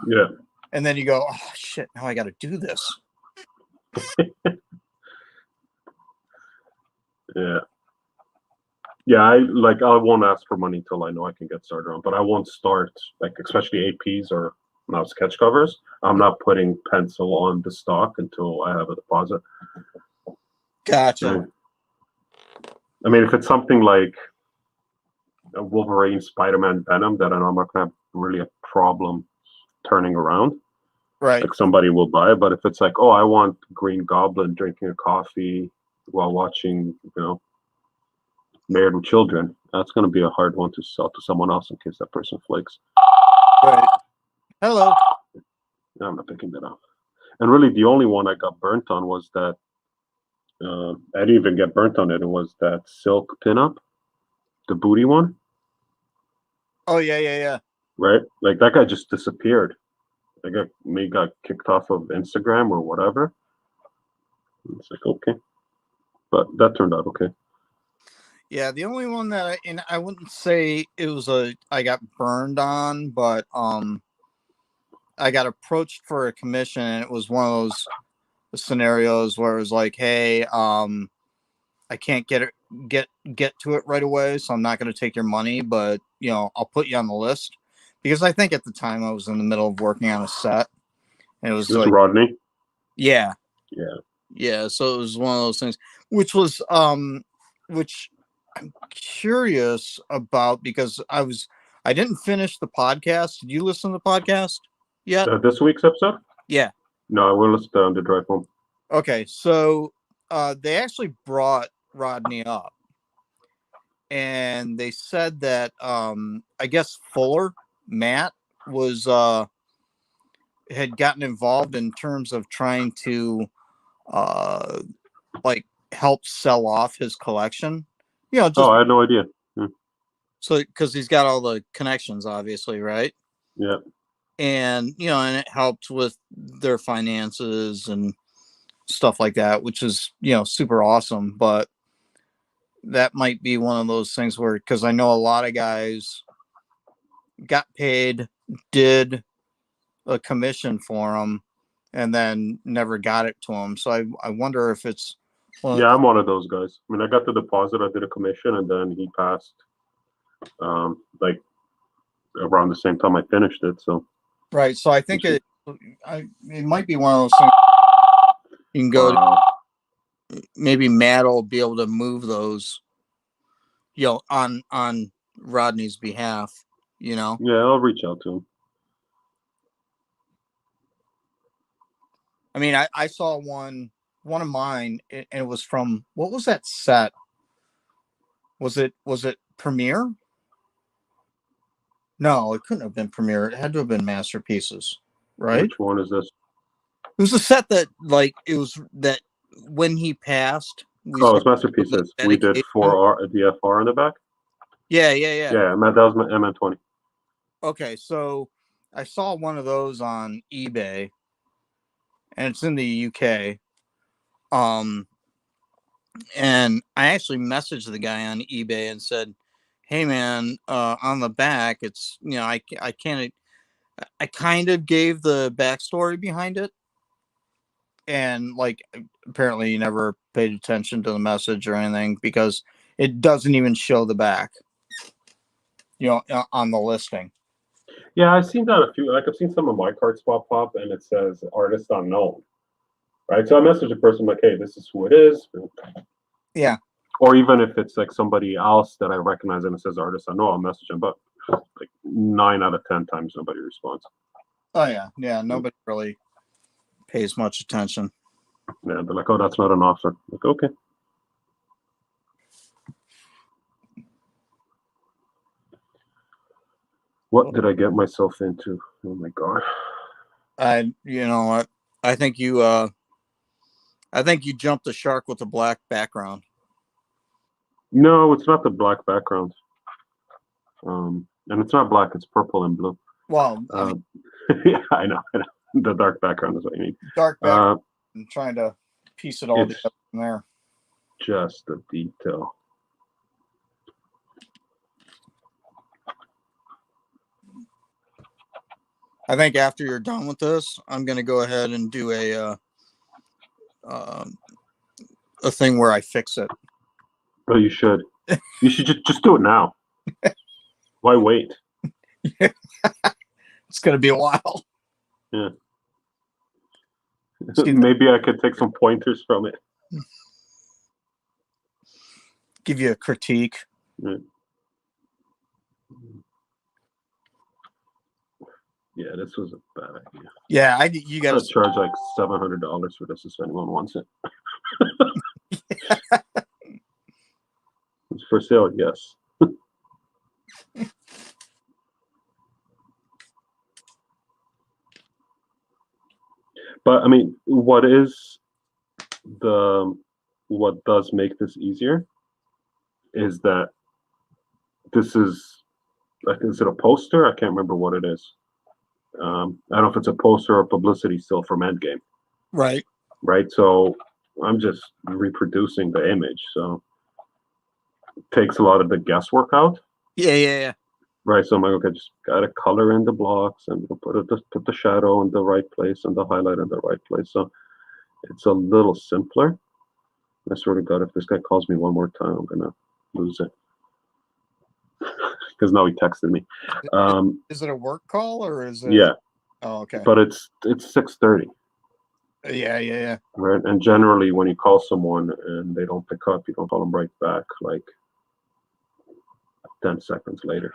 Yeah. and then you go, oh shit, now I got to do this. Yeah. Yeah, I won't ask for money till I know I can get started on, but I won't start like especially APs or now sketch covers. I'm not putting pencil on the stock until I have a deposit. Gotcha. I mean, if it's something like a Wolverine, Spider-Man, Venom, that I know I'm not gonna have really a problem turning around. Right. Like somebody will buy it, but if it's like, oh, I want Green Goblin drinking a coffee while watching, Married with Children, that's going to be a hard one to sell to someone else in case that person flakes. Right. Hello. No, I'm not picking that up. And really, the only one I got burnt on was that. I didn't even get burnt on it. It was that silk pinup, the booty one. Oh yeah. Right, like that guy just disappeared. Got kicked off of Instagram or whatever. It's like okay, but that turned out okay. Yeah, the only one that I wouldn't say it was I got burned on, but I got approached for a commission, and it was one of those scenarios where it was like, hey, I can't get to it right away, so I'm not going to take your money, but I'll put you on the list, because I think at the time I was in the middle of working on a set, and it was This like, Rodney. yeah, Yeah. so it was one of those things, which I'm curious about, because I didn't finish the podcast. Did you listen to the podcast yet? This week's episode? Yeah. No, I will listen to on the drive home. Okay, so they actually brought Rodney up, and they said that I guess Matt was had gotten involved in terms of trying to uh like help sell off his collection. Just I had no idea. so because he's got all the connections, obviously, right? Yeah. And and it helped with their finances and stuff like that, which is super awesome. But that might be one of those things where, because I know a lot of guys got paid, did a commission for them, and then never got it to them. So I wonder if it's Yeah, I'm one of those guys. I mean, I got the deposit, I did a commission, and then he passed like around the same time I finished it. So right. So I think it might be one of those things you can go to, maybe Matt will be able to move those on Rodney's behalf. Yeah, I'll reach out to him. I mean, I saw one of mine, and it was from, what was that set? Was it Premiere? No, it couldn't have been Premiere. It had to have been Masterpieces, right? Which one is this? It was a set that, like, it was that when he passed. It's Masterpieces. We did 4R, the FR in the back. Yeah. Yeah, that was my MN20. Okay, so I saw one of those on eBay, and it's in the UK. And I actually messaged the guy on eBay and said, "Hey, man, on the back, it's I can't." I kind of gave the backstory behind it, and like apparently you never paid attention to the message or anything, because it doesn't even show the back, on the listing. Yeah, I've seen that a few. Like I've seen some of my cards pop up, and it says artist unknown. Right, so I message a person like, "Hey, this is who it is." Yeah. Or even if it's like somebody else that I recognize and it says artist unknown, I'll message them. But like 9 out of 10 times nobody responds. Oh yeah. Nobody really pays much attention. Yeah, they're like, oh, that's not an offer. Like, okay. What did I get myself into? Oh my god. You know what? I think you jumped the shark with a black background. No, it's not the black background. And it's not black, it's purple and blue. Well, I mean, yeah, I know. The dark background is what you mean. dark background. I'm trying to piece it all It's together from there. just a detail. I think after you're done with this, I'm going to go ahead and do a thing where I fix it. Oh, you should. You should just do it now. Why wait? It's going to be a while. Yeah. Maybe I could take some pointers from it. Give you a critique. Yeah, this was a bad idea. Yeah, you got to charge like $700 for this if anyone wants it. It's for sale, yes. But I mean, what does make this easier is that this is, like, is it a poster? I can't remember what it is. I don't know if it's a poster or publicity still from Endgame. Right. Right. So I'm just reproducing the image. So it takes a lot of the guesswork out. Yeah. Right. So I'm like, okay, just gotta color in the blocks and put the shadow in the right place and the highlight in the right place. So it's a little simpler. I swear to God, if this guy calls me one more time, I'm gonna lose it. Because now he texted me. Is it a work call or is it? Yeah. Oh, okay. But it's 6:30. Yeah. Right. And generally, when you call someone and they don't pick up, you don't call them right back like 10 seconds later.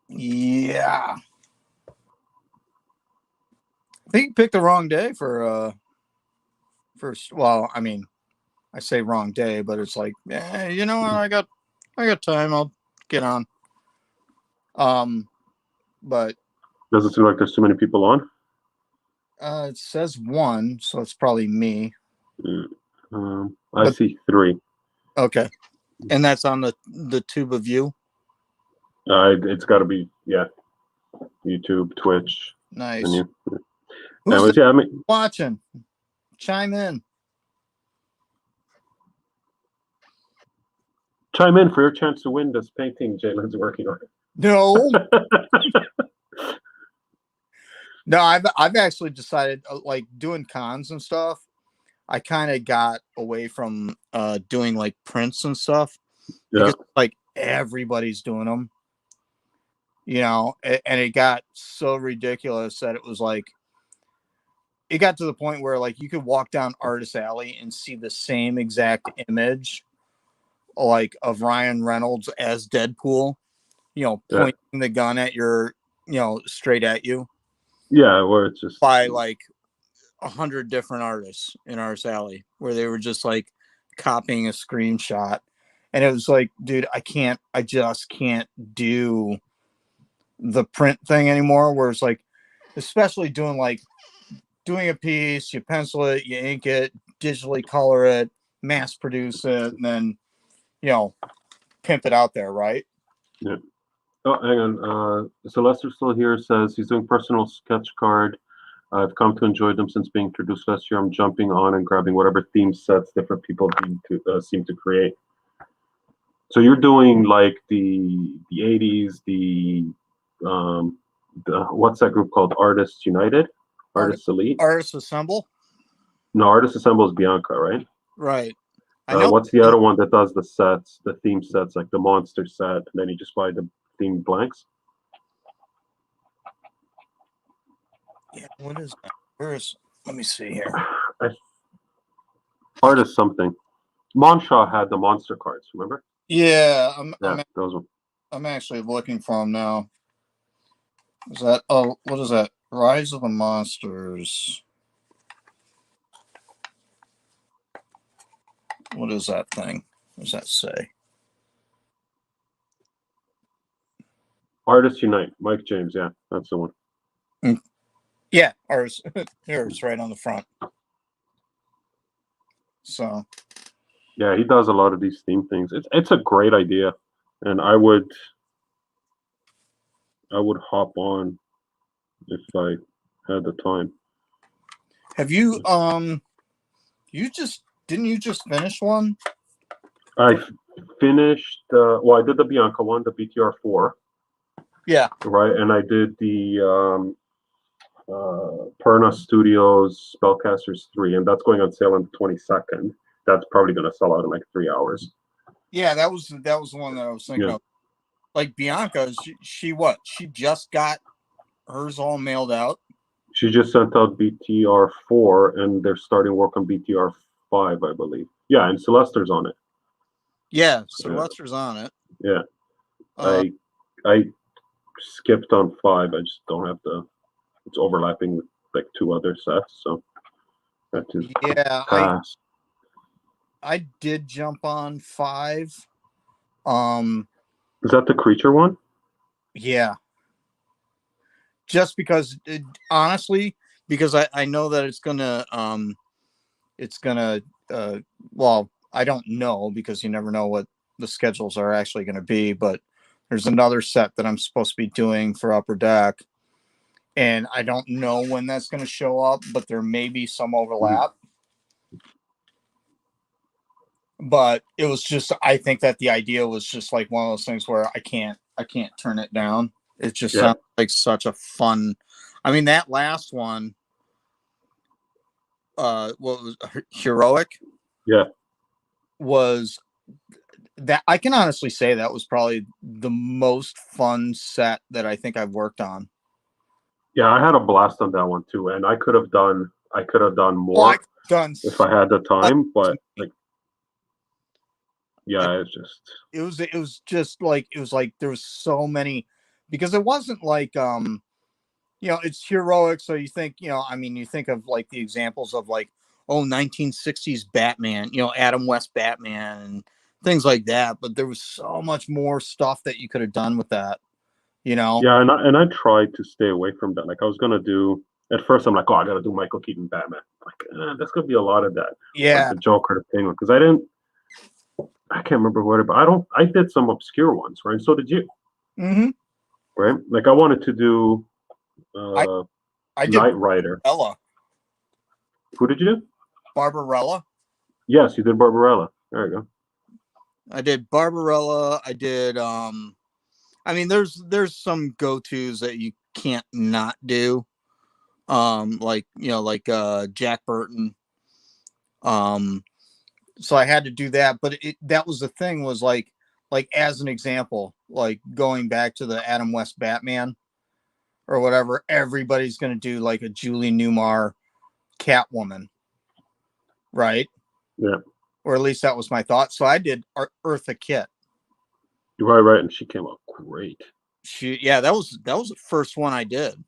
Yeah. I think you picked the wrong day for first. Well, I mean, I say wrong day, but it's like, you know what? I got time. I'll get on. But Does it seem like there's too many people on? it says one, so it's probably me. I see 3. Okay, and that's on the tube of you. It's got to be, yeah, YouTube, Twitch. Nice. Anyways, yeah, I mean, watching. Chime in. Chime in for your chance to win this painting Jalen's working on. No. No, I've actually decided, like, doing cons and stuff. I kind of got away from doing like prints and stuff because like everybody's doing them, you know, and it got so ridiculous that it was like, it got to the point where like you could walk down Artist Alley and see the same exact image like of Ryan Reynolds as Deadpool, you know, pointing the gun at your, you know, straight at you. Yeah, where it's just by like 100 different artists in Artist Alley where they were just like copying a screenshot. And it was like, dude, I just can't do the print thing anymore. Where it's like, especially doing a piece, you pencil it, you ink it, digitally color it, mass produce it, and then, you know, pimp it out there, right? Yeah. Oh, hang on. Sylvester's still here, says he's doing personal sketch card. I've come to enjoy them since being introduced last year. I'm jumping on and grabbing whatever theme sets different people seem to create. So you're doing like the 80s, the what's that group called? Artists United? Artists Elite? Artists Assemble? No, Artists Assemble is Bianca, right? Right. I know. What's the other one that does the sets, the theme sets, like the monster set, and then you just buy the theme blanks? Yeah, what is that? Let me see here. Artist something. Monshaw had the monster cards, remember? Yeah, Yeah, those were. I'm actually looking for them now. Is that what is that? Rise of the Monsters. What is that thing? What does that say? Artists Unite, Mike James. Yeah, that's the one. Yeah, ours. Here, it's right on the front. So Yeah, he does a lot of these theme things. It's a great idea, and I would hop on if I had the time. have you didn't you just finish one? I finished. Well, I did the Bianca one, the BTR4, Yeah. right, and I did the Perna Studios Spellcasters 3, and that's going on sale on the 22nd. That's probably going to sell out in like 3 hours. Yeah, that was the one that I was thinking of. Like Bianca, she what? She just got hers all mailed out. She just sent out BTR4, and they're starting work on BTR5, I believe. Yeah, and Celeste's on it. Yeah, Sylvester's on it. Yeah, I skipped on 5. I just don't have the. It's overlapping with like 2 other sets, so I have to pass. I did jump on 5. Is that the creature one? Yeah. Just because, honestly, because I know that it's gonna well, I don't know because you never know what the schedules are actually going to be, but there's another set that I'm supposed to be doing for Upper Deck, and I don't know when that's going to show up, but there may be some overlap. But it was just, I think that the idea was just like one of those things where I can't turn it down. It just sounds like such a fun. I mean, that last one, what was Heroic? Yeah. Was that I can honestly say that was probably the most fun set that I think I've worked on. Yeah, I had a blast on that one too, and I could have done more if I had the time, but like, yeah, it was just like there was so many, because it wasn't like it's heroic, so you think, I mean, you think of like the examples of like 1960s Batman, Adam West Batman and things like that, but there was so much more stuff that you could have done with that. Yeah, and I tried to stay away from that. Like I was gonna do at first, I'm like, oh, I gotta do Michael Keaton Batman. Like, there's gonna be a lot of that. Yeah, like the Joker, the Penguin, because I can't remember what, but I did some obscure ones, right? So did you, right? Like I wanted to do I did Knight Rider. Ella. Who did you do? Barbarella. Yes, you did Barbarella. There you go. I did Barbarella. I did I mean, there's some go-tos that you can't not do. Like Jack Burton. So I had to do that, but that was the thing, was like as an example, like going back to the Adam West Batman or whatever, everybody's gonna do like a Julie Newmar Catwoman, right? Yeah. Or at least that was my thought. So I did Eartha Kitt. You're right, and she came out great. That was the first one I did,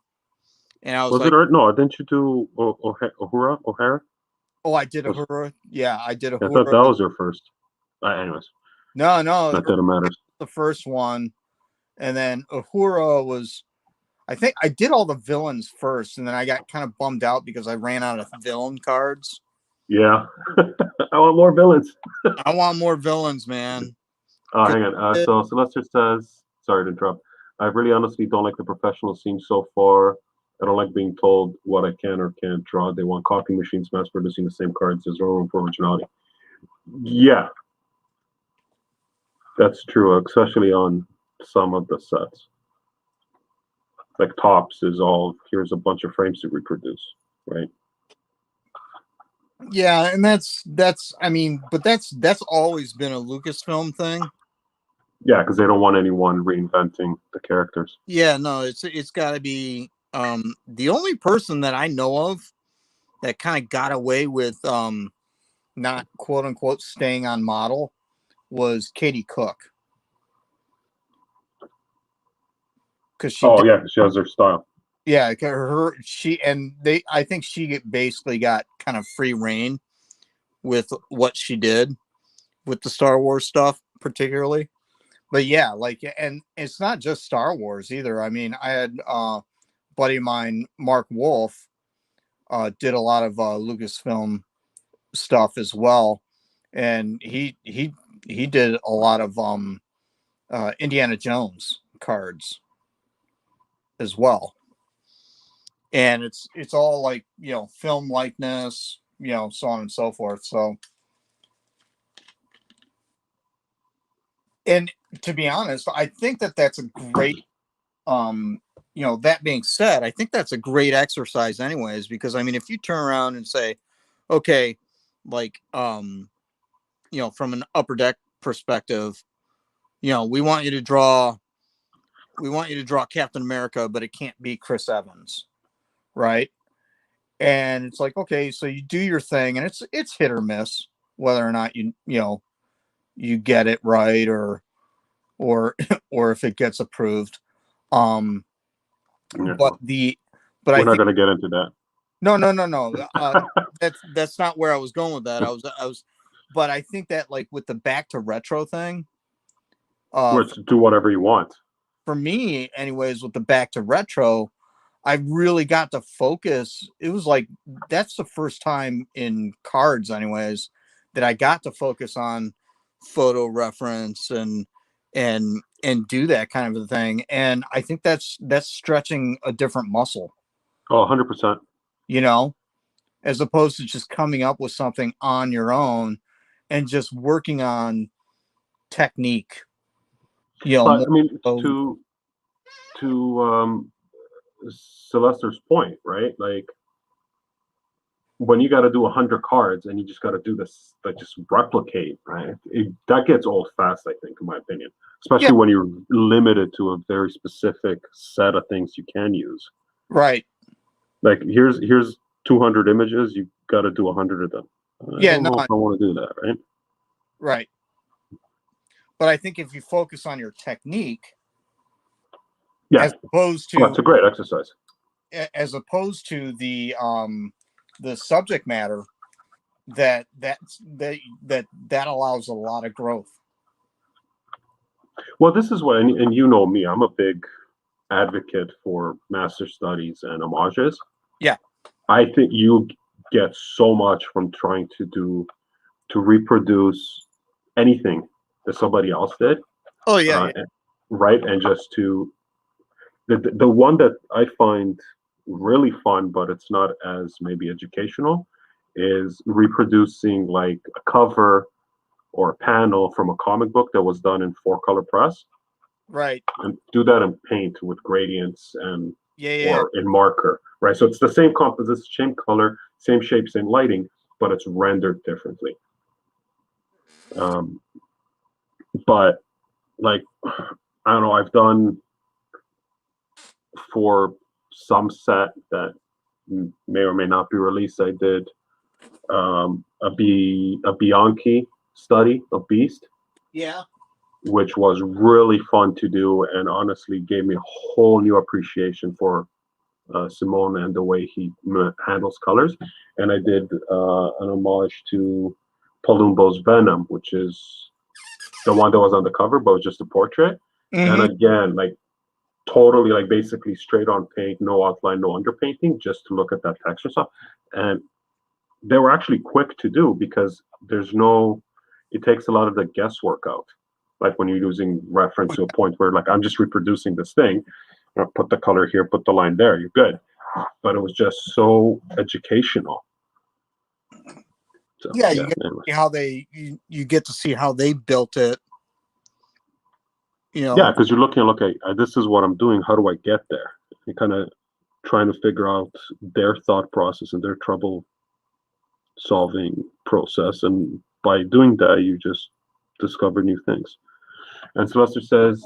and I was like, it? No, didn't you do O'Hara? Oh, I did Uhura. Yeah, I did Uhura. I thought that was your first. Anyways. No. Not that it matters. The first one, and then Uhura was. I think I did all the villains first, and then I got kind of bummed out because I ran out of villain cards. Yeah, I want more villains. I want more villains, man. Hang on. So Celeste says, sorry to interrupt. I really honestly don't like the professional scene so far. I don't like being told what I can or can't draw. They want copy machines mass producing the same cards. There's no room for originality. Yeah, that's true, especially on some of the sets. Like Tops is all, here's a bunch of frames to reproduce, right? Yeah, and that's I mean, but that's always been a Lucasfilm thing. Yeah, because they don't want anyone reinventing the characters. Yeah, no, it's got to be the only person that I know of that kind of got away with not quote unquote staying on model was Katie Cook. Because she Oh did, yeah, she has her style. yeah, I think she basically got kind of free reign with what she did with the Star Wars stuff, particularly. But yeah, like, and it's not just Star Wars either. I mean, I had buddy of mine, Mark Wolf, did a lot of Lucasfilm stuff as well, and he did a lot of Indiana Jones cards as well. And it's all like, film likeness, so on and so forth. So, and to be honest, I think that that's a great that being said, I think that's a great exercise anyways, because I mean, if you turn around and say, okay, like from an upper deck perspective, we want you to draw Captain America, but it can't be Chris Evans, right? And it's like, okay, so you do your thing, and it's hit or miss whether or not you get it right, or or if it gets approved. Um, Yeah. but the but We're I not think going to get into that. no. That's not where I was going with that. I was, but I think that, like, with the back to retro thing, Where to do whatever you want. for me, anyways, with the back to retro, I really got to focus. It was like, that's the first time in cards, anyways, that I got to focus on photo reference and do that kind of a thing. And I think that's stretching a different muscle, Oh, 100%. as opposed to just coming up with something on your own and just working on technique. But I mean, So, to Sylvester's point, right? Like, when you got to do 100 cards and you just got to do this, like, just replicate, right? That gets old fast, I think, in my opinion, yeah, especially when you're limited to a very specific set of things you can use. right. Like, here's 200 images, you got to do 100 of them. I Yeah, don't no, know if I want to do that, right? right. But I think if you focus on your technique, Yeah, as opposed oh, it's to a great exercise. the subject matter, that allows a lot of growth. Well, this is what, and you know me, I'm a big advocate for master studies and homages. Yeah. I think you get so much from trying to reproduce anything that somebody else did. Oh yeah, Right, and just to the one that I find really fun, but it's not as maybe educational, is reproducing like a cover or a panel from a comic book that was done in 4-color press, right. and do that in paint with gradients and Yeah. or in marker, right? So it's the same composition, same color, same shape, same lighting, but it's rendered differently. But like, I don't know, I've done for some set that may or may not be released. I did a Bianchi study of Beast, Yeah. which was really fun to do, and honestly gave me a whole new appreciation for Simone and the way he handles colors. And I did an homage to Palumbo's Venom, which is the one that was on the cover, but it was just a portrait. Mm-hmm. And again, like, totally, like, basically straight on paint, no outline, no underpainting, just to look at that texture stuff. And they were actually quick to do because it takes a lot of the guesswork out. Like when you're using reference to a point where, like, I'm just reproducing this thing, put the color here, put the line there, you're good. But it was just so educational. So, Yeah, you get anyway. to see how you get to see how they built it. Yeah, because you're looking, okay, this is what I'm doing. How do I get there? You're kind of trying to figure out their thought process and their trouble solving process, and by doing that, you just discover new things. And Sylvester says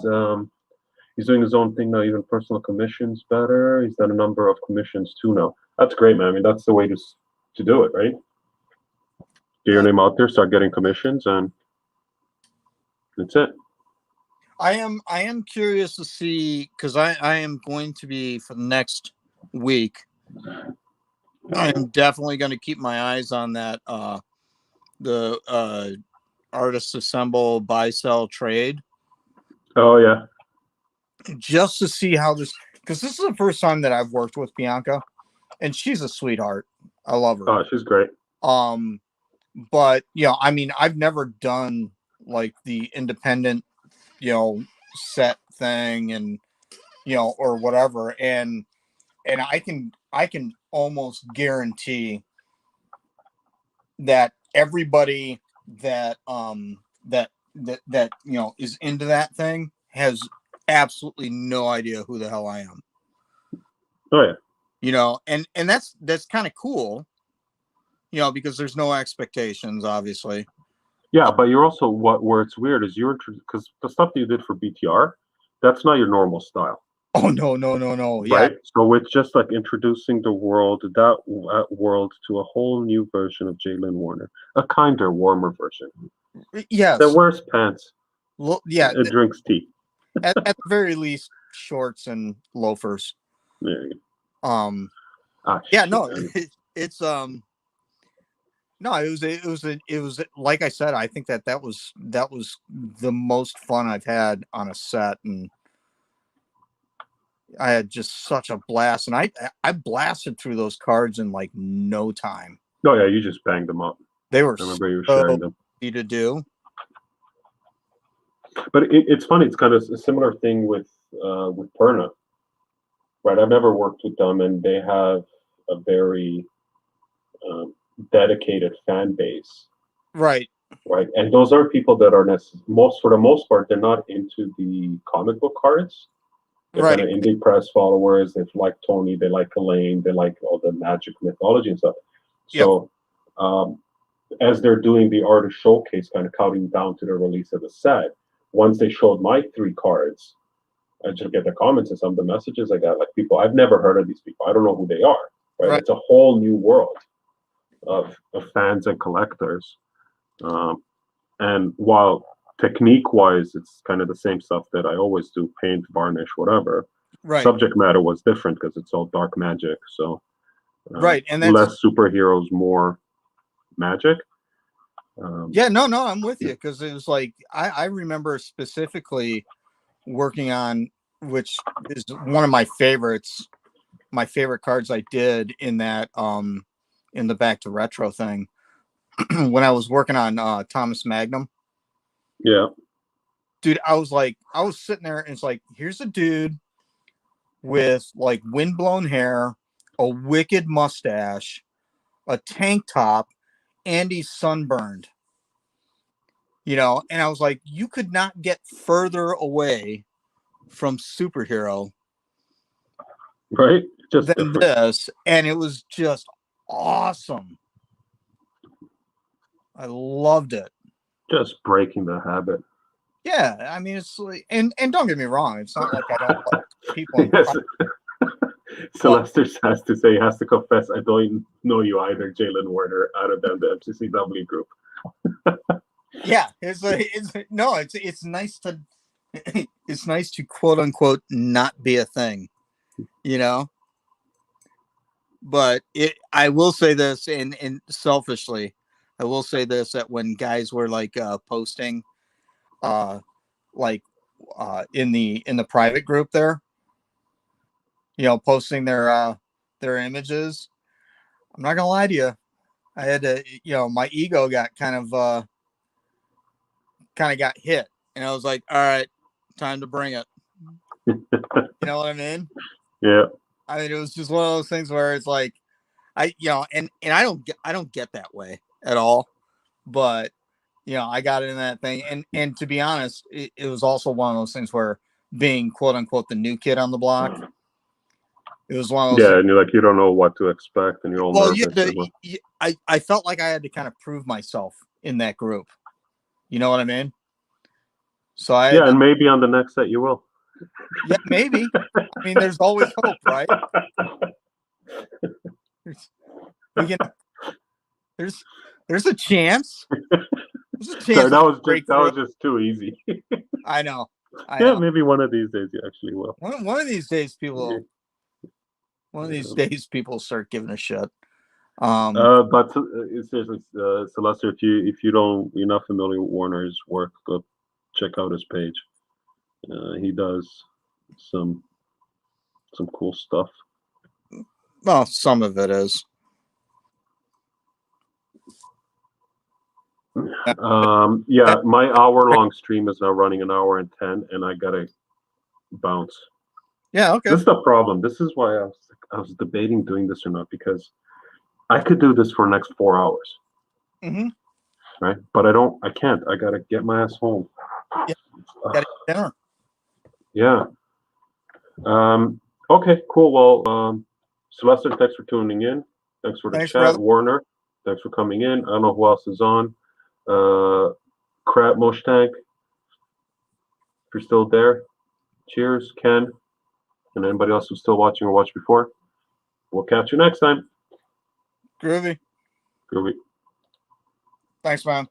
he's doing his own thing now, even personal commissions better. He's done a number of commissions too now. That's great, man. I mean, that's the way to do it, right? Get your name out there, start getting commissions, and that's it. I am curious to see, because I am going to be, for the next week, I'm definitely going to keep my eyes on that the artists assemble, buy, sell, trade, Oh yeah. just to see how this, because this is the first time that I've worked with Bianca, and she's a sweetheart. I love her. Oh, she's great. But I mean, I've never done like the independent, set thing, and or whatever, and I can almost guarantee that everybody that is into that thing has absolutely no idea who the hell I am. Oh yeah. And that's kind of cool, because there's no expectations, obviously. Yeah, but you're also where it's weird is because the stuff that you did for BTR, that's not your normal style. Oh no. Yeah. Right. So it's just like introducing the world, that world, to a whole new version of Jalen Warner, a kinder, warmer version. Yes. That wears pants. Well, yeah. It drinks tea. At the very least, shorts and loafers. There you go. Yeah. No. It's No, it was like I said. I think that was the most fun I've had on a set, and I had just such a blast. And I blasted through those cards in like no time. Oh yeah, you just banged them up. They were I remember you were sharing them. easy to do. But it's funny. It's kind of a similar thing with Perna, right? I've never worked with them, and they have a very dedicated fan base, right? And those are people that are for the most part, they're not into the comic book cards. They're right. kind of indie press followers. They like Tony, they like Elaine, they like all the magic mythology and stuff. So as they're doing the artist showcase, kind of counting down to the release of the set, once they showed my 3 cards, I just get the comments and some of the messages I got, like people, I've never heard of these people. I don't know who they are. Right? It's a whole new world of fans and collectors. And while technique-wise, it's kind of the same stuff that I always do, paint, varnish, whatever. Right. Subject matter was different because it's all dark magic. So right. And that's less superheroes, more magic. No, I'm with you, because it was like I remember specifically working on, which is one of my favorites, my favorite cards I did in that in the Back to Retro thing, when I was working on Thomas Magnum. Yeah. Dude, I was sitting there, and it's like, here's a dude with like windblown hair, a wicked mustache, a tank top, and he's sunburned. And I was like, you could not get further away from superhero, right? Just than different. This, and it was just awesome. I loved it. Just breaking the habit. Yeah, I mean, it's like, and don't get me wrong, it's not like I don't like people. Yes. Sylvester has to say, has to confess, I don't know you either, Jalen Warner, other than the MCCW group. Yeah, it's nice to it's nice to quote unquote not be a thing, But I will say this, and selfishly, I will say this, that when guys were like posting, in the private group there, posting their images, I'm not gonna lie to you, I had to, my ego got kind of got hit, and I was like, all right, time to bring it. You know what I mean? Yeah. I mean, it was just one of those things where it's like, and I don't get that way at all, but I got in that thing, and to be honest, it was also one of those things where, being quote unquote the new kid on the block, it was one of those and you're like, you don't know what to expect, and you're all nervous. I felt like I had to kind of prove myself in that group. You know what I mean? So and maybe on the next set you will. Yeah, maybe. I mean, there's always hope, right? There's There's a chance. There's a chance. Sorry, that was break just that through. was just too easy. I know. I Yeah, know. maybe one of these days you actually will. One of these days, people. Yeah. One of these Yeah. days, people start giving a shit. But seriously, Sylvester, if you're not familiar with Warner's work, go check out his page. He does some cool stuff. Well, some of it is. Yeah, my hour-long stream is now running an hour and 10, and I gotta bounce. Yeah. Okay. This is the problem. This is why I was debating doing this or not, because I could do this for the next 4 hours, Mm-hmm. right? But I can't. I gotta get my ass home. Yeah. Got dinner. Yeah. Okay, cool. Well, Sylvester, thanks for tuning in. Thanks for the Thanks, chat. brother. Warner, thanks for coming in. I don't know who else is on. Crab Moshtank, if you're still there. Cheers, Ken, and anybody else who's still watching or watched before. We'll catch you next time. Groovy. Groovy. Thanks, man.